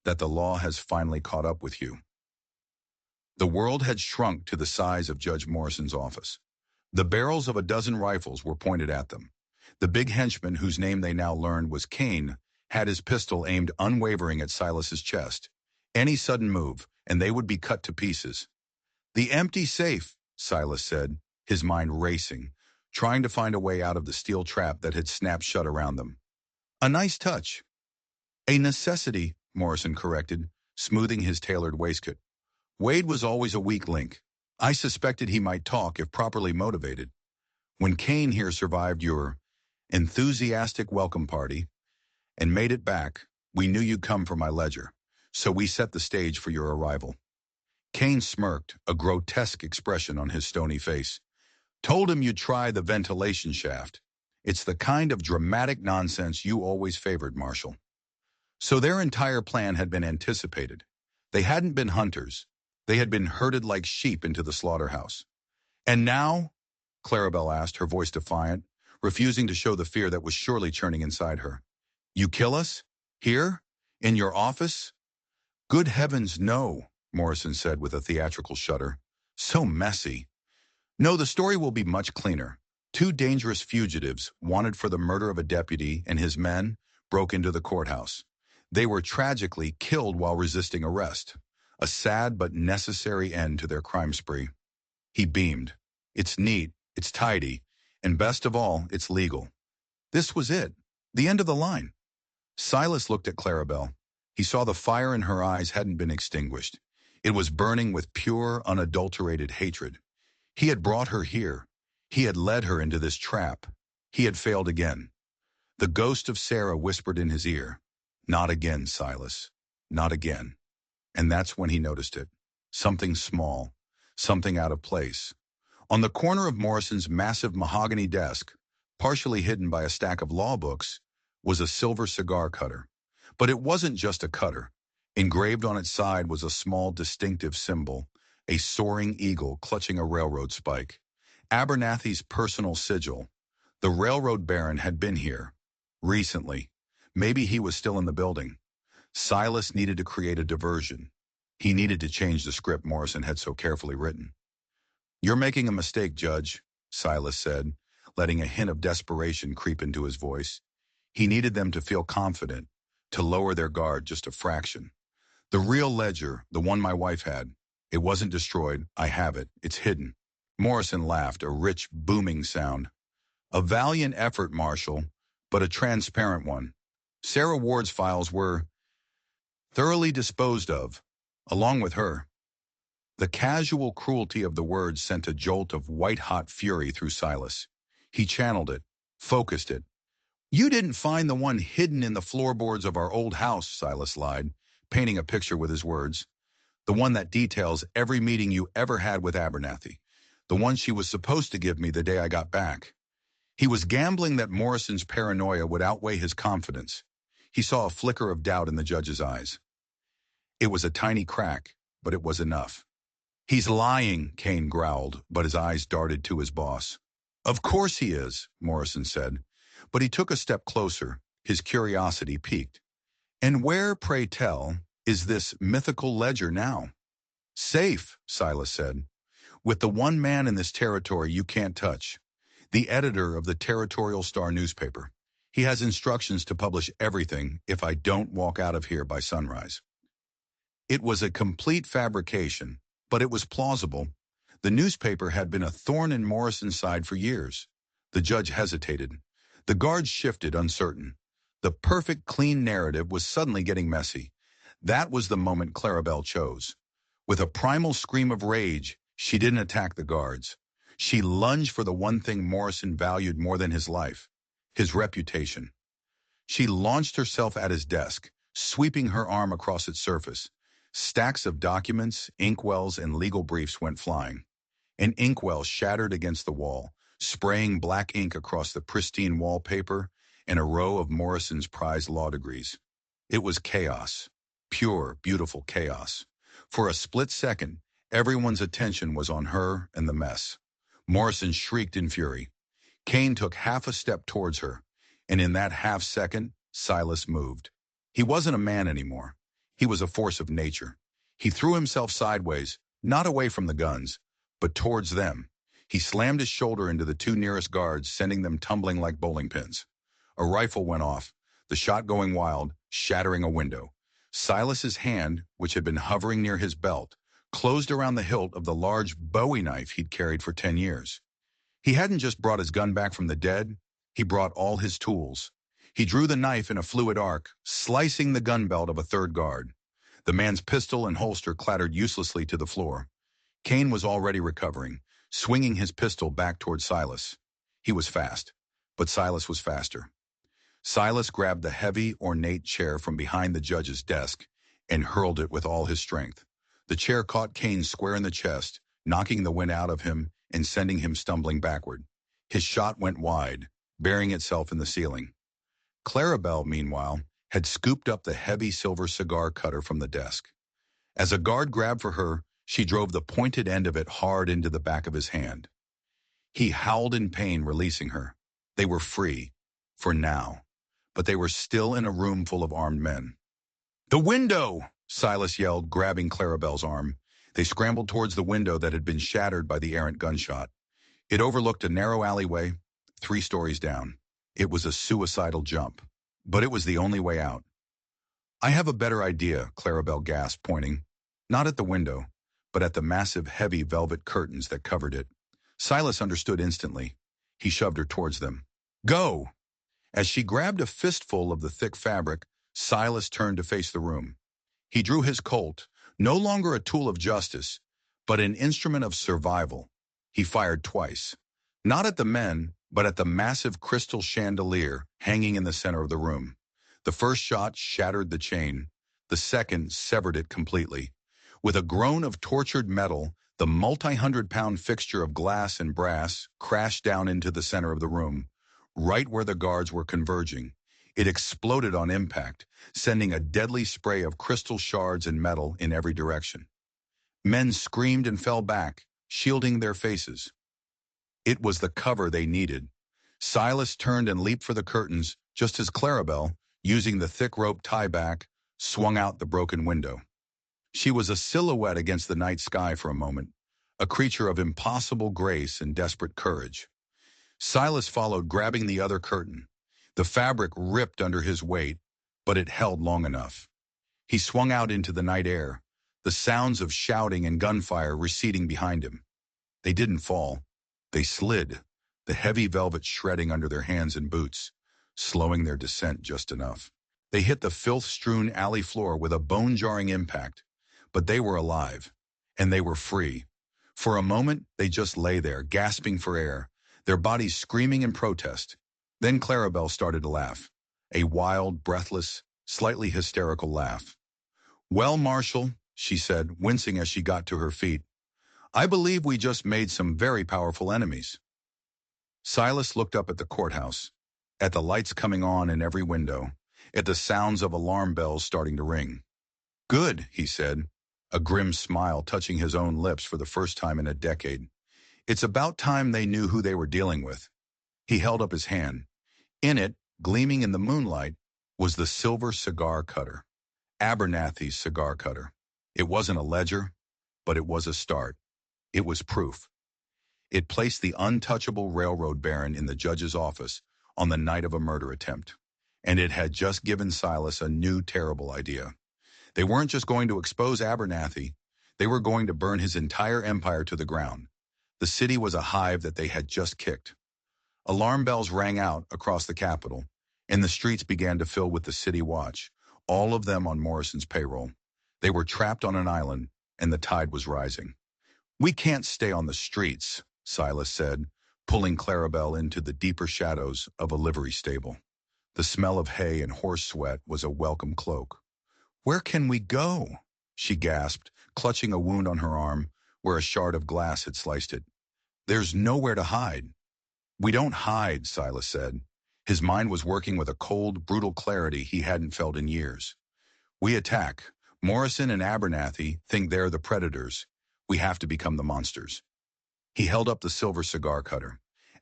"that the law has finally caught up with you." The world had shrunk to the size of Judge Morrison's office. The barrels of a dozen rifles were pointed at them. The big henchman, whose name they now learned was Kane, had his pistol aimed unwavering at Silas's chest. Any sudden move, and they would be cut to pieces. "The empty safe," Silas said, his mind racing, trying to find a way out of the steel trap that had snapped shut around them. "A nice touch." "A necessity," Morrison corrected, smoothing his tailored waistcoat. "Wade was always a weak link. I suspected he might talk if properly motivated. When Kane here survived your enthusiastic welcome party and made it back, we knew you'd come for my ledger, so we set the stage for your arrival." Kane smirked, a grotesque expression on his stony face. "Told him you'd try the ventilation shaft. It's the kind of dramatic nonsense you always favored, Marshal." So their entire plan had been anticipated. They hadn't been hunters. They had been herded like sheep into the slaughterhouse. "And now?" Clarabelle asked, her voice defiant, refusing to show the fear that was surely churning inside her. "You kill us? Here? In your office?" "Good heavens, no," Morrison said with a theatrical shudder. So messy. No, the story will be much cleaner. Two dangerous fugitives, wanted for the murder of a deputy and his men, broke into the courthouse. They were tragically killed while resisting arrest. A sad but necessary end to their crime spree. He beamed. It's neat, it's tidy, and best of all, it's legal. This was it. The end of the line. Silas looked at Clarabelle. He saw the fire in her eyes hadn't been extinguished. It was burning with pure, unadulterated hatred. He had brought her here. He had led her into this trap. He had failed again. The ghost of Sarah whispered in his ear, "Not again, Silas. Not again." And that's when he noticed it. Something small. Something out of place. On the corner of Morrison's massive mahogany desk, partially hidden by a stack of law books, was a silver cigar cutter. But it wasn't just a cutter. Engraved on its side was a small distinctive symbol, a soaring eagle clutching a railroad spike. Abernathy's personal sigil. The railroad baron had been here. Recently. Maybe he was still in the building. Silas needed to create a diversion. He needed to change the script Morrison had so carefully written. "You're making a mistake, Judge," Silas said, letting a hint of desperation creep into his voice. He needed them to feel confident, to lower their guard just a fraction. "The real ledger, the one my wife had, it wasn't destroyed. I have it. It's hidden." Morrison laughed, a rich, booming sound. "A valiant effort, Marshal, but a transparent one. Sarah Ward's files were thoroughly disposed of, along with her." The casual cruelty of the words sent a jolt of white-hot fury through Silas. He channeled it, focused it. "You didn't find the one hidden in the floorboards of our old house," Silas lied, painting a picture with his words. "The one that details every meeting you ever had with Abernathy. The one she was supposed to give me the day I got back." He was gambling that Morrison's paranoia would outweigh his confidence. He saw a flicker of doubt in the judge's eyes. It was a tiny crack, but it was enough. "He's lying," Kane growled, but his eyes darted to his boss. "Of course he is," Morrison said, but he took a step closer, his curiosity piqued. "And where, pray tell, is this mythical ledger now?" "Safe," Silas said, "with the one man in this territory you can't touch. The editor of the Territorial Star newspaper. He has instructions to publish everything if I don't walk out of here by sunrise." It was a complete fabrication, but it was plausible. The newspaper had been a thorn in Morrison's side for years. The judge hesitated. The guards shifted, uncertain. The perfect, clean narrative was suddenly getting messy. That was the moment Clarabelle chose. With a primal scream of rage, she didn't attack the guards. She lunged for the one thing Morrison valued more than his life, his reputation. She launched herself at his desk, sweeping her arm across its surface. Stacks of documents, inkwells, and legal briefs went flying. An inkwell shattered against the wall, spraying black ink across the pristine wallpaper and a row of Morrison's prized law degrees. It was chaos. Pure, beautiful chaos. For a split second, everyone's attention was on her and the mess. Morrison shrieked in fury. Kane took half a step towards her, and in that half second, Silas moved. He wasn't a man anymore. He was a force of nature. He threw himself sideways, not away from the guns, but towards them. He slammed his shoulder into the two nearest guards, sending them tumbling like bowling pins. A rifle went off, the shot going wild, shattering a window. Silas's hand, which had been hovering near his belt, closed around the hilt of the large Bowie knife he'd carried for 10 years. He hadn't just brought his gun back from the dead, he brought all his tools. He drew the knife in a fluid arc, slicing the gun belt of a third guard. The man's pistol and holster clattered uselessly to the floor. Kane was already recovering, swinging his pistol back toward Silas. He was fast, but Silas was faster. Silas grabbed the heavy, ornate chair from behind the judge's desk and hurled it with all his strength. The chair caught Kane square in the chest, knocking the wind out of him and sending him stumbling backward. His shot went wide, burying itself in the ceiling. Clarabelle, meanwhile, had scooped up the heavy silver cigar cutter from the desk. As a guard grabbed for her, she drove the pointed end of it hard into the back of his hand. He howled in pain, releasing her. They were free, for now, but they were still in a room full of armed men. "The window!" Silas yelled, grabbing Clarabelle's arm. They scrambled towards the window that had been shattered by the errant gunshot. It overlooked a narrow alleyway, 3 stories down. It was a suicidal jump, but it was the only way out. "I have a better idea," Clarabelle gasped, pointing, not at the window, but at the massive, heavy velvet curtains that covered it. Silas understood instantly. He shoved her towards them. "Go!" As she grabbed a fistful of the thick fabric, Silas turned to face the room. He drew his Colt, no longer a tool of justice, but an instrument of survival. He fired twice, not at the men, but at the massive crystal chandelier hanging in the center of the room. The first shot shattered the chain. The second severed it completely. With a groan of tortured metal, the multi-hundred-pound fixture of glass and brass crashed down into the center of the room, right where the guards were converging. It exploded on impact, sending a deadly spray of crystal shards and metal in every direction. Men screamed and fell back, shielding their faces. It was the cover they needed. Silas turned and leaped for the curtains, just as Clarabelle, using the thick rope tie-back, swung out the broken window. She was a silhouette against the night sky for a moment, a creature of impossible grace and desperate courage. Silas followed, grabbing the other curtain. The fabric ripped under his weight, but it held long enough. He swung out into the night air, the sounds of shouting and gunfire receding behind him. They didn't fall. They slid, the heavy velvet shredding under their hands and boots, slowing their descent just enough. They hit the filth-strewn alley floor with a bone-jarring impact, but they were alive, and they were free. For a moment, they just lay there, gasping for air, their bodies screaming in protest. Then Clarabelle started to laugh, a wild, breathless, slightly hysterical laugh. "Well, Marshal," she said, wincing as she got to her feet, "I believe we just made some very powerful enemies." Silas looked up at the courthouse, at the lights coming on in every window, at the sounds of alarm bells starting to ring. "Good," he said, a grim smile touching his own lips for the first time in a decade. "It's about time they knew who they were dealing with." He held up his hand. In it, gleaming in the moonlight, was the silver cigar cutter. Abernathy's cigar cutter. It wasn't a ledger, but it was a start. It was proof. It placed the untouchable railroad baron in the judge's office on the night of a murder attempt. And it had just given Silas a new terrible idea. They weren't just going to expose Abernathy, they were going to burn his entire empire to the ground. The city was a hive that they had just kicked. Alarm bells rang out across the capital, and the streets began to fill with the city watch, all of them on Morrison's payroll. They were trapped on an island, and the tide was rising. "We can't stay on the streets," Silas said, pulling Clarabelle into the deeper shadows of a livery stable. The smell of hay and horse sweat was a welcome cloak. "Where can we go?" she gasped, clutching a wound on her arm where a shard of glass had sliced it. "There's nowhere to hide." "We don't hide," Silas said. His mind was working with a cold, brutal clarity he hadn't felt in years. "We attack. Morrison and Abernathy think they're the predators. We have to become the monsters." He held up the silver cigar cutter.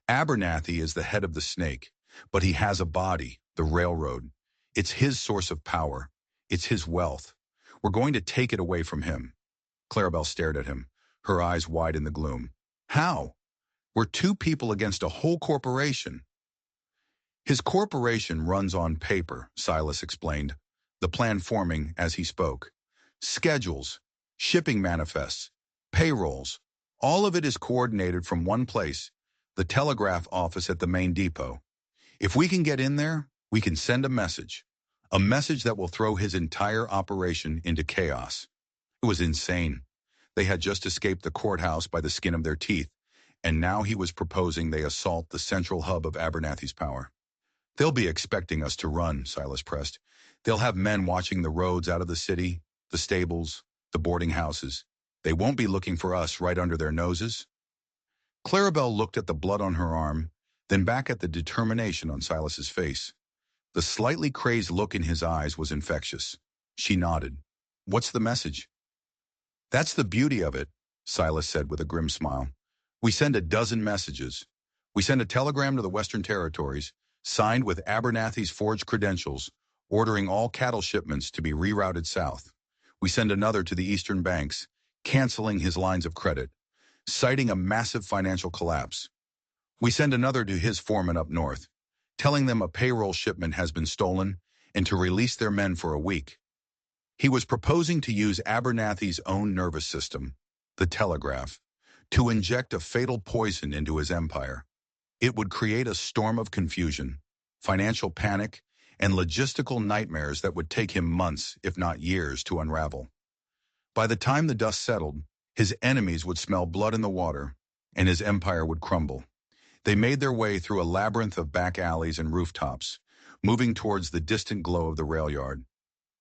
"Abernathy is the head of the snake, but he has a body, the railroad. It's his source of power. It's his wealth. We're going to take it away from him." Clarabelle stared at him, her eyes wide in the gloom. "How? We're 2 people against a whole corporation." "His corporation runs on paper," Silas explained, the plan forming as he spoke. "Schedules, shipping manifests, payrolls, all of it is coordinated from one place, the telegraph office at the main depot. If we can get in there, we can send a message that will throw his entire operation into chaos." It was insane. They had just escaped the courthouse by the skin of their teeth, and now he was proposing they assault the central hub of Abernathy's power. "They'll be expecting us to run," Silas pressed. "They'll have men watching the roads out of the city, the stables, the boarding houses. They won't be looking for us right under their noses." Clarabelle looked at the blood on her arm, then back at the determination on Silas's face. The slightly crazed look in his eyes was infectious. She nodded. "What's the message?" "That's the beauty of it," Silas said with a grim smile. "We send a dozen messages. We send a telegram to the Western Territories, signed with Abernathy's forged credentials, ordering all cattle shipments to be rerouted south. We send another to the Eastern Banks, canceling his lines of credit, citing a massive financial collapse. We send another to his foreman up north, telling them a payroll shipment has been stolen and to release their men for a week. He was proposing to use Abernathy's own nervous system, the telegraph, to inject a fatal poison into his empire. It would create a storm of confusion, financial panic, and logistical nightmares that would take him months, if not years, to unravel. By the time the dust settled, his enemies would smell blood in the water, and his empire would crumble. They made their way through a labyrinth of back alleys and rooftops, moving towards the distant glow of the rail yard.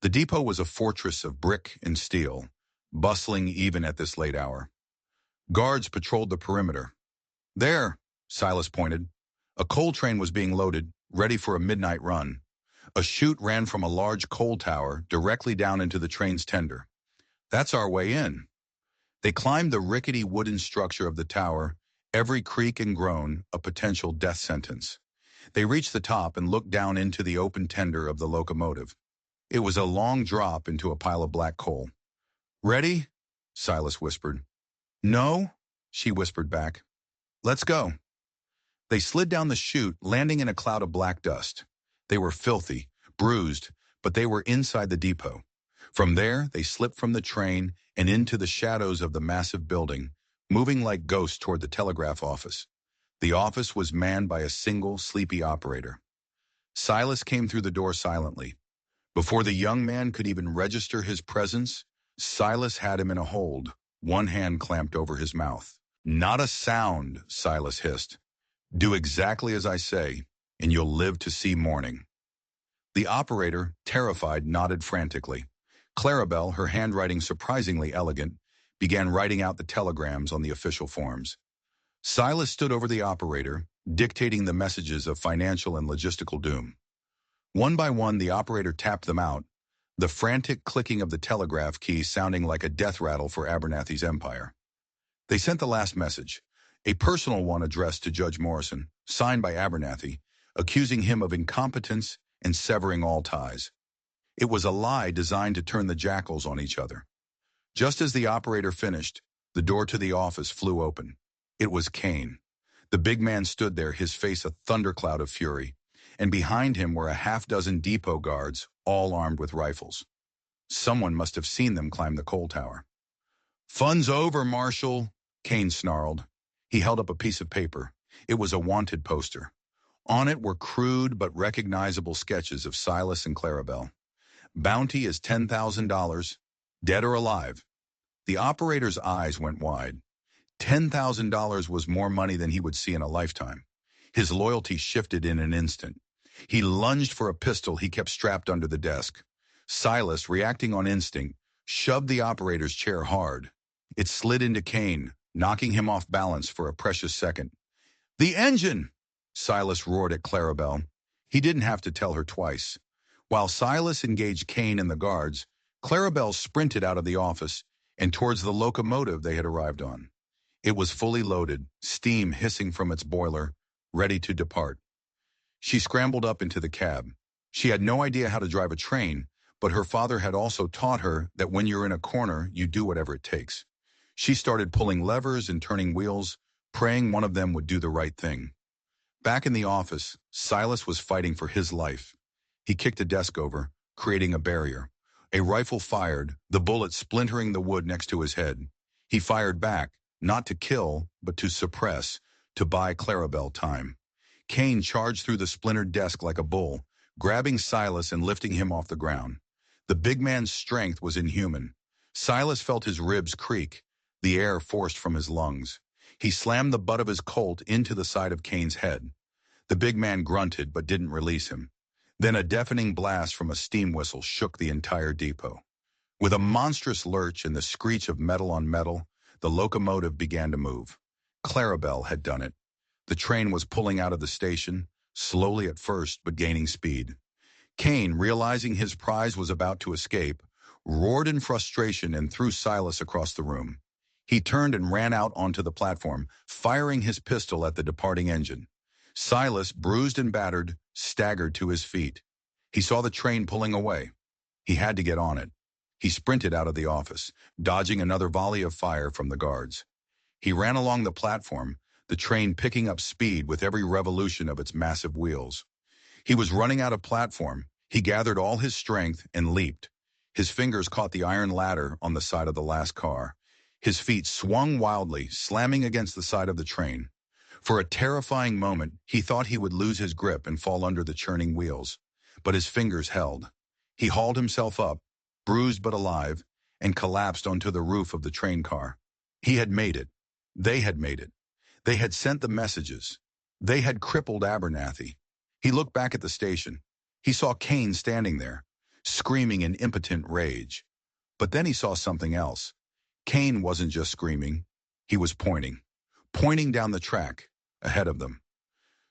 The depot was a fortress of brick and steel, bustling even at this late hour. Guards patrolled the perimeter. There, Silas pointed. A coal train was being loaded, ready for a midnight run. A chute ran from a large coal tower directly down into the train's tender. That's our way in. They climbed the rickety wooden structure of the tower, every creak and groan a potential death sentence. They reached the top and looked down into the open tender of the locomotive. It was a long drop into a pile of black coal. "Ready?" Silas whispered. "No," she whispered back. "Let's go." They slid down the chute, landing in a cloud of black dust. They were filthy, bruised, but they were inside the depot. From there, they slipped from the train and into the shadows of the massive building, moving like ghosts toward the telegraph office. The office was manned by a single, sleepy operator. Silas came through the door silently. Before the young man could even register his presence, Silas had him in a hold, one hand clamped over his mouth. "Not a sound," Silas hissed. "Do exactly as I say, and you'll live to see morning." The operator, terrified, nodded frantically. Clarabelle, her handwriting surprisingly elegant, began writing out the telegrams on the official forms. Silas stood over the operator, dictating the messages of financial and logistical doom. One by one, the operator tapped them out, the frantic clicking of the telegraph key sounding like a death rattle for Abernathy's empire. They sent the last message, a personal one addressed to Judge Morrison, signed by Abernathy, accusing him of incompetence and severing all ties. It was a lie designed to turn the jackals on each other. Just as the operator finished, the door to the office flew open. It was Kane. The big man stood there, his face a thundercloud of fury, and behind him were a half-dozen depot guards, all armed with rifles. Someone must have seen them climb the coal tower. "Fun's over, Marshal," Kane snarled. He held up a piece of paper. It was a wanted poster. On it were crude but recognizable sketches of Silas and Clarabelle. Bounty is $10,000, dead or alive. The operator's eyes went wide. $10,000 was more money than he would see in a lifetime. His loyalty shifted in an instant. He lunged for a pistol he kept strapped under the desk. Silas, reacting on instinct, shoved the operator's chair hard. It slid into Kane, knocking him off balance for a precious second. "The engine!" Silas roared at Clarabelle. He didn't have to tell her twice. While Silas engaged Kane and the guards, Clarabelle sprinted out of the office and towards the locomotive they had arrived on. It was fully loaded, steam hissing from its boiler, ready to depart. She scrambled up into the cab. She had no idea how to drive a train, but her father had also taught her that when you're in a corner, you do whatever it takes. She started pulling levers and turning wheels, praying one of them would do the right thing. Back in the office, Silas was fighting for his life. He kicked a desk over, creating a barrier. A rifle fired, the bullet splintering the wood next to his head. He fired back, not to kill, but to suppress, to buy Clarabelle time. Kane charged through the splintered desk like a bull, grabbing Silas and lifting him off the ground. The big man's strength was inhuman. Silas felt his ribs creak, the air forced from his lungs. He slammed the butt of his Colt into the side of Kane's head. The big man grunted but didn't release him. Then a deafening blast from a steam whistle shook the entire depot. With a monstrous lurch and the screech of metal on metal, the locomotive began to move. Clarabelle had done it. The train was pulling out of the station, slowly at first but gaining speed. Kane, realizing his prize was about to escape, roared in frustration and threw Silas across the room. He turned and ran out onto the platform, firing his pistol at the departing engine. Silas, bruised and battered, staggered to his feet. He saw the train pulling away. He had to get on it. He sprinted out of the office, dodging another volley of fire from the guards. He ran along the platform, the train picking up speed with every revolution of its massive wheels. He was running out of platform. He gathered all his strength and leaped. His fingers caught the iron ladder on the side of the last car. His feet swung wildly, slamming against the side of the train. For a terrifying moment, he thought he would lose his grip and fall under the churning wheels. But his fingers held. He hauled himself up, bruised but alive, and collapsed onto the roof of the train car. He had made it. They had made it. They had sent the messages. They had crippled Abernathy. He looked back at the station. He saw Kane standing there, screaming in impotent rage. But then he saw something else. Kane wasn't just screaming. He was pointing down the track, ahead of them.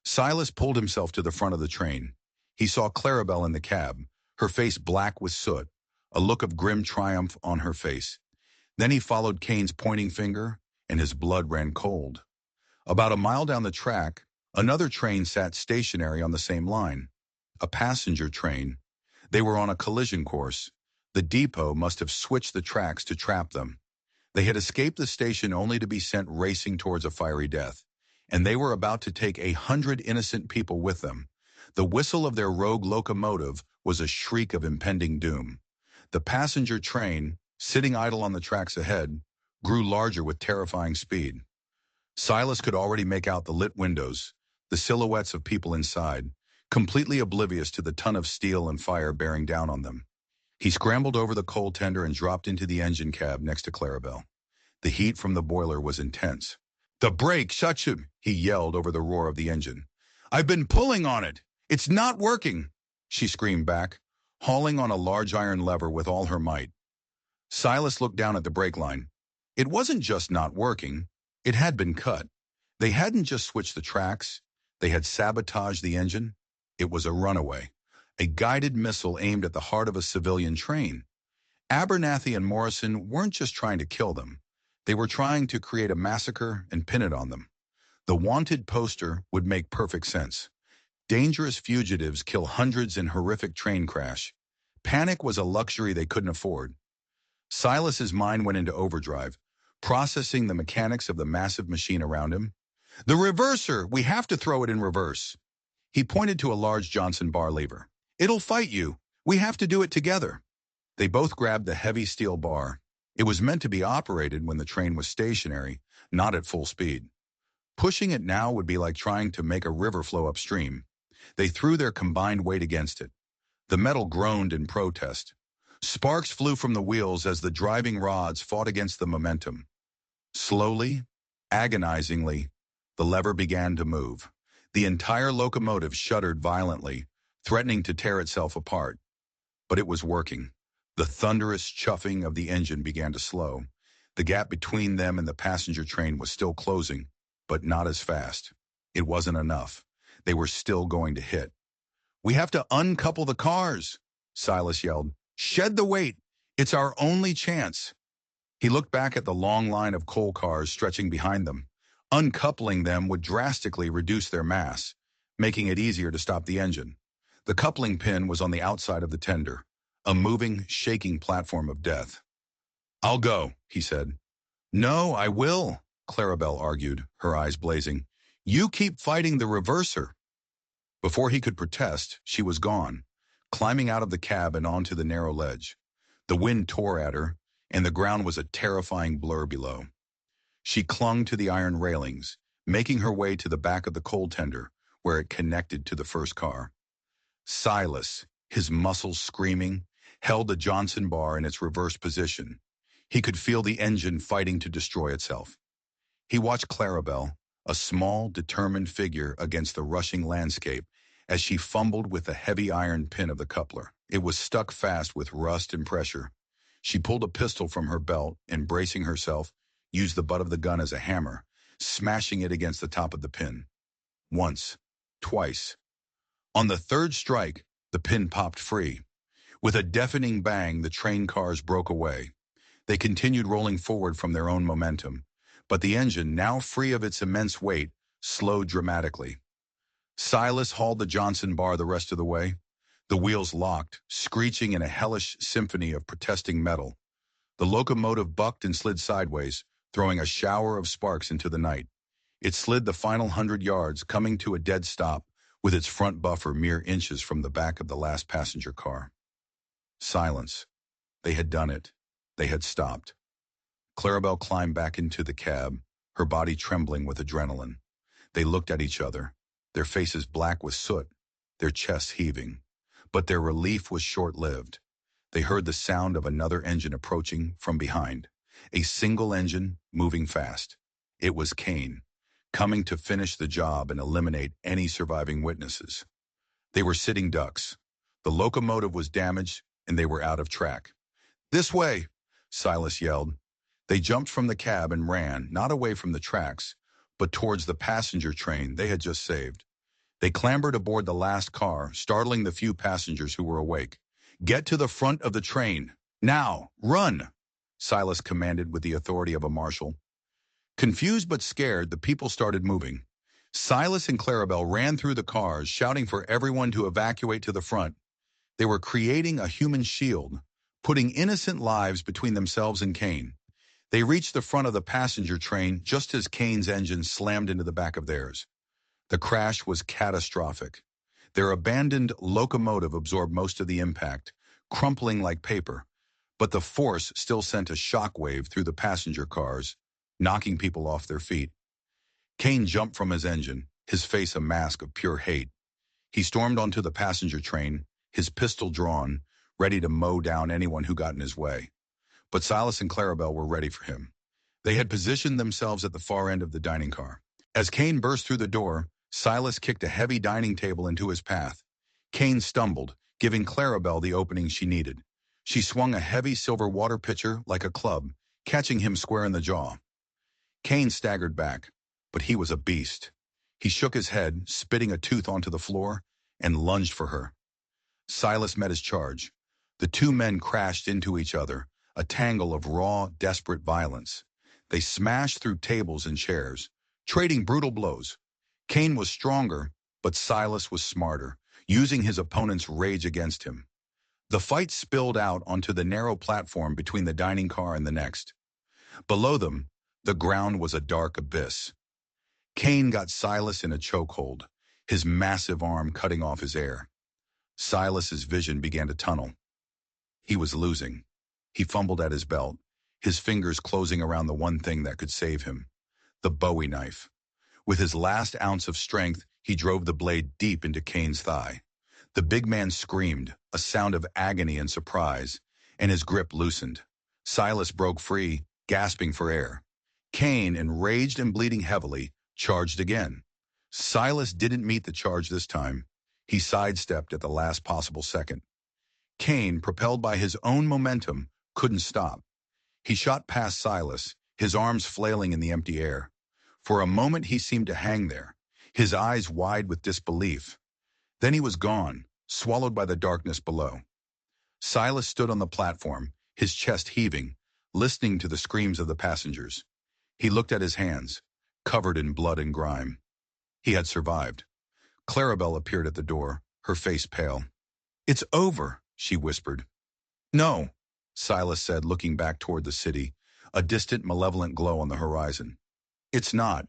Silas pulled himself to the front of the train. He saw Clarabelle in the cab, her face black with soot, a look of grim triumph on her face. Then he followed Kane's pointing finger, and his blood ran cold. About a mile down the track, another train sat stationary on the same line. A passenger train. They were on a collision course. The depot must have switched the tracks to trap them. They had escaped the station only to be sent racing towards a fiery death. And they were about to take 100 innocent people with them. The whistle of their rogue locomotive was a shriek of impending doom. The passenger train, sitting idle on the tracks ahead, grew larger with terrifying speed. Silas could already make out the lit windows, the silhouettes of people inside, completely oblivious to the ton of steel and fire bearing down on them. He scrambled over the coal tender and dropped into the engine cab next to Clarabelle. The heat from the boiler was intense. "The brake, shut him!" he yelled over the roar of the engine. "I've been pulling on it! It's not working!" she screamed back, hauling on a large iron lever with all her might. Silas looked down at the brake line. It wasn't just not working. It had been cut. They hadn't just switched the tracks. They had sabotaged the engine. It was a runaway. A guided missile aimed at the heart of a civilian train. Abernathy and Morrison weren't just trying to kill them. They were trying to create a massacre and pin it on them. The wanted poster would make perfect sense. Dangerous fugitives kill hundreds in horrific train crash. Panic was a luxury they couldn't afford. Silas's mind went into overdrive, processing the mechanics of the massive machine around him. "The reverser! We have to throw it in reverse." He pointed to a large Johnson bar lever. "It'll fight you. We have to do it together." They both grabbed the heavy steel bar. It was meant to be operated when the train was stationary, not at full speed. Pushing it now would be like trying to make a river flow upstream. They threw their combined weight against it. The metal groaned in protest. Sparks flew from the wheels as the driving rods fought against the momentum. Slowly, agonizingly, the lever began to move. The entire locomotive shuddered violently, threatening to tear itself apart. But it was working. The thunderous chuffing of the engine began to slow. The gap between them and the passenger train was still closing, but not as fast. It wasn't enough. They were still going to hit. "We have to uncouple the cars," Silas yelled. "Shed the weight. It's our only chance." He looked back at the long line of coal cars stretching behind them. Uncoupling them would drastically reduce their mass, making it easier to stop the engine. The coupling pin was on the outside of the tender, a moving, shaking platform of death. "I'll go," he said. "No, I will," Clarabelle argued, her eyes blazing. "You keep fighting the reverser." Before he could protest, she was gone, climbing out of the cab and onto the narrow ledge. The wind tore at her, and the ground was a terrifying blur below. She clung to the iron railings, making her way to the back of the coal tender, where it connected to the first car. Silas, his muscles screaming, held the Johnson bar in its reverse position. He could feel the engine fighting to destroy itself. He watched Clarabelle, a small, determined figure against the rushing landscape, as she fumbled with the heavy iron pin of the coupler. It was stuck fast with rust and pressure. She pulled a pistol from her belt and, bracing herself, used the butt of the gun as a hammer, smashing it against the top of the pin. Once, twice. On the third strike, the pin popped free. With a deafening bang, the train cars broke away. They continued rolling forward from their own momentum, but the engine, now free of its immense weight, slowed dramatically. Silas hauled the Johnson bar the rest of the way. The wheels locked, screeching in a hellish symphony of protesting metal. The locomotive bucked and slid sideways, throwing a shower of sparks into the night. It slid the final 100 yards, coming to a dead stop, with its front buffer mere inches from the back of the last passenger car. Silence. They had done it. They had stopped. Clarabelle climbed back into the cab, her body trembling with adrenaline. They looked at each other, their faces black with soot, their chests heaving. But their relief was short-lived. They heard the sound of another engine approaching from behind. A single engine, moving fast. It was Kane, coming to finish the job and eliminate any surviving witnesses. They were sitting ducks. The locomotive was damaged, and they were out of track. "This way!" Silas yelled. They jumped from the cab and ran, not away from the tracks, but towards the passenger train they had just saved. They clambered aboard the last car, startling the few passengers who were awake. "Get to the front of the train. Now, run!" Silas commanded with the authority of a marshal. Confused but scared, the people started moving. Silas and Clarabelle ran through the cars, shouting for everyone to evacuate to the front. They were creating a human shield, putting innocent lives between themselves and Kane. They reached the front of the passenger train just as Kane's engine slammed into the back of theirs. The crash was catastrophic. Their abandoned locomotive absorbed most of the impact, crumpling like paper, but the force still sent a shockwave through the passenger cars, knocking people off their feet. Kane jumped from his engine, his face a mask of pure hate. He stormed onto the passenger train, his pistol drawn, ready to mow down anyone who got in his way. But Silas and Clarabelle were ready for him. They had positioned themselves at the far end of the dining car. As Kane burst through the door, Silas kicked a heavy dining table into his path. Kane stumbled, giving Clarabelle the opening she needed. She swung a heavy silver water pitcher like a club, catching him square in the jaw. Kane staggered back, but he was a beast. He shook his head, spitting a tooth onto the floor, and lunged for her. Silas met his charge. The two men crashed into each other, a tangle of raw, desperate violence. They smashed through tables and chairs, trading brutal blows. Kane was stronger, but Silas was smarter, using his opponent's rage against him. The fight spilled out onto the narrow platform between the dining car and the next. Below them, the ground was a dark abyss. Kane got Silas in a chokehold, his massive arm cutting off his air. Silas's vision began to tunnel. He was losing. He fumbled at his belt, his fingers closing around the one thing that could save him, the Bowie knife. With his last ounce of strength, he drove the blade deep into Kane's thigh. The big man screamed, a sound of agony and surprise, and his grip loosened. Silas broke free, gasping for air. Kane, enraged and bleeding heavily, charged again. Silas didn't meet the charge this time. He sidestepped at the last possible second. Kane, propelled by his own momentum, couldn't stop. He shot past Silas, his arms flailing in the empty air. For a moment he seemed to hang there, his eyes wide with disbelief. Then he was gone, swallowed by the darkness below. Silas stood on the platform, his chest heaving, listening to the screams of the passengers. He looked at his hands, covered in blood and grime. He had survived. Clarabelle appeared at the door, her face pale. "It's over," she whispered. "No," Silas said, looking back toward the city, a distant, malevolent glow on the horizon. "It's not.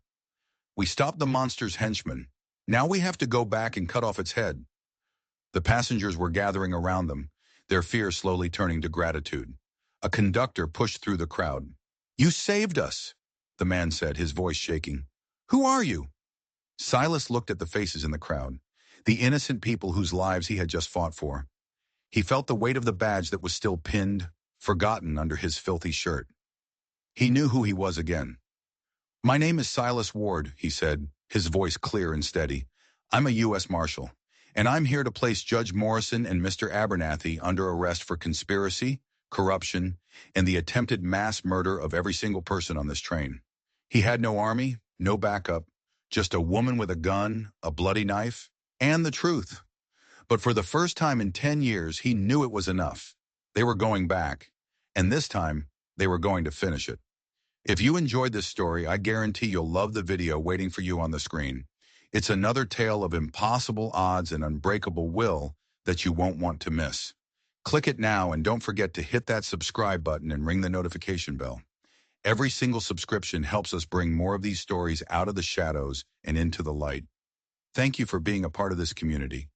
We stopped the monster's henchman. Now we have to go back and cut off its head." The passengers were gathering around them, their fear slowly turning to gratitude. A conductor pushed through the crowd. "You saved us," the man said, his voice shaking. "Who are you?" Silas looked at the faces in the crowd, the innocent people whose lives he had just fought for. He felt the weight of the badge that was still pinned, forgotten under his filthy shirt. He knew who he was again. "My name is Silas Ward," he said, his voice clear and steady. "I'm a U.S. Marshal, and I'm here to place Judge Morrison and Mr. Abernathy under arrest for conspiracy, corruption, and the attempted mass murder of every single person on this train." He had no army, no backup, just a woman with a gun, a bloody knife, and the truth. But for the first time in 10 years, he knew it was enough. They were going back, and this time, they were going to finish it. If you enjoyed this story, I guarantee you'll love the video waiting for you on the screen. It's another tale of impossible odds and unbreakable will that you won't want to miss. Click it now and don't forget to hit that subscribe button and ring the notification bell. Every single subscription helps us bring more of these stories out of the shadows and into the light. Thank you for being a part of this community.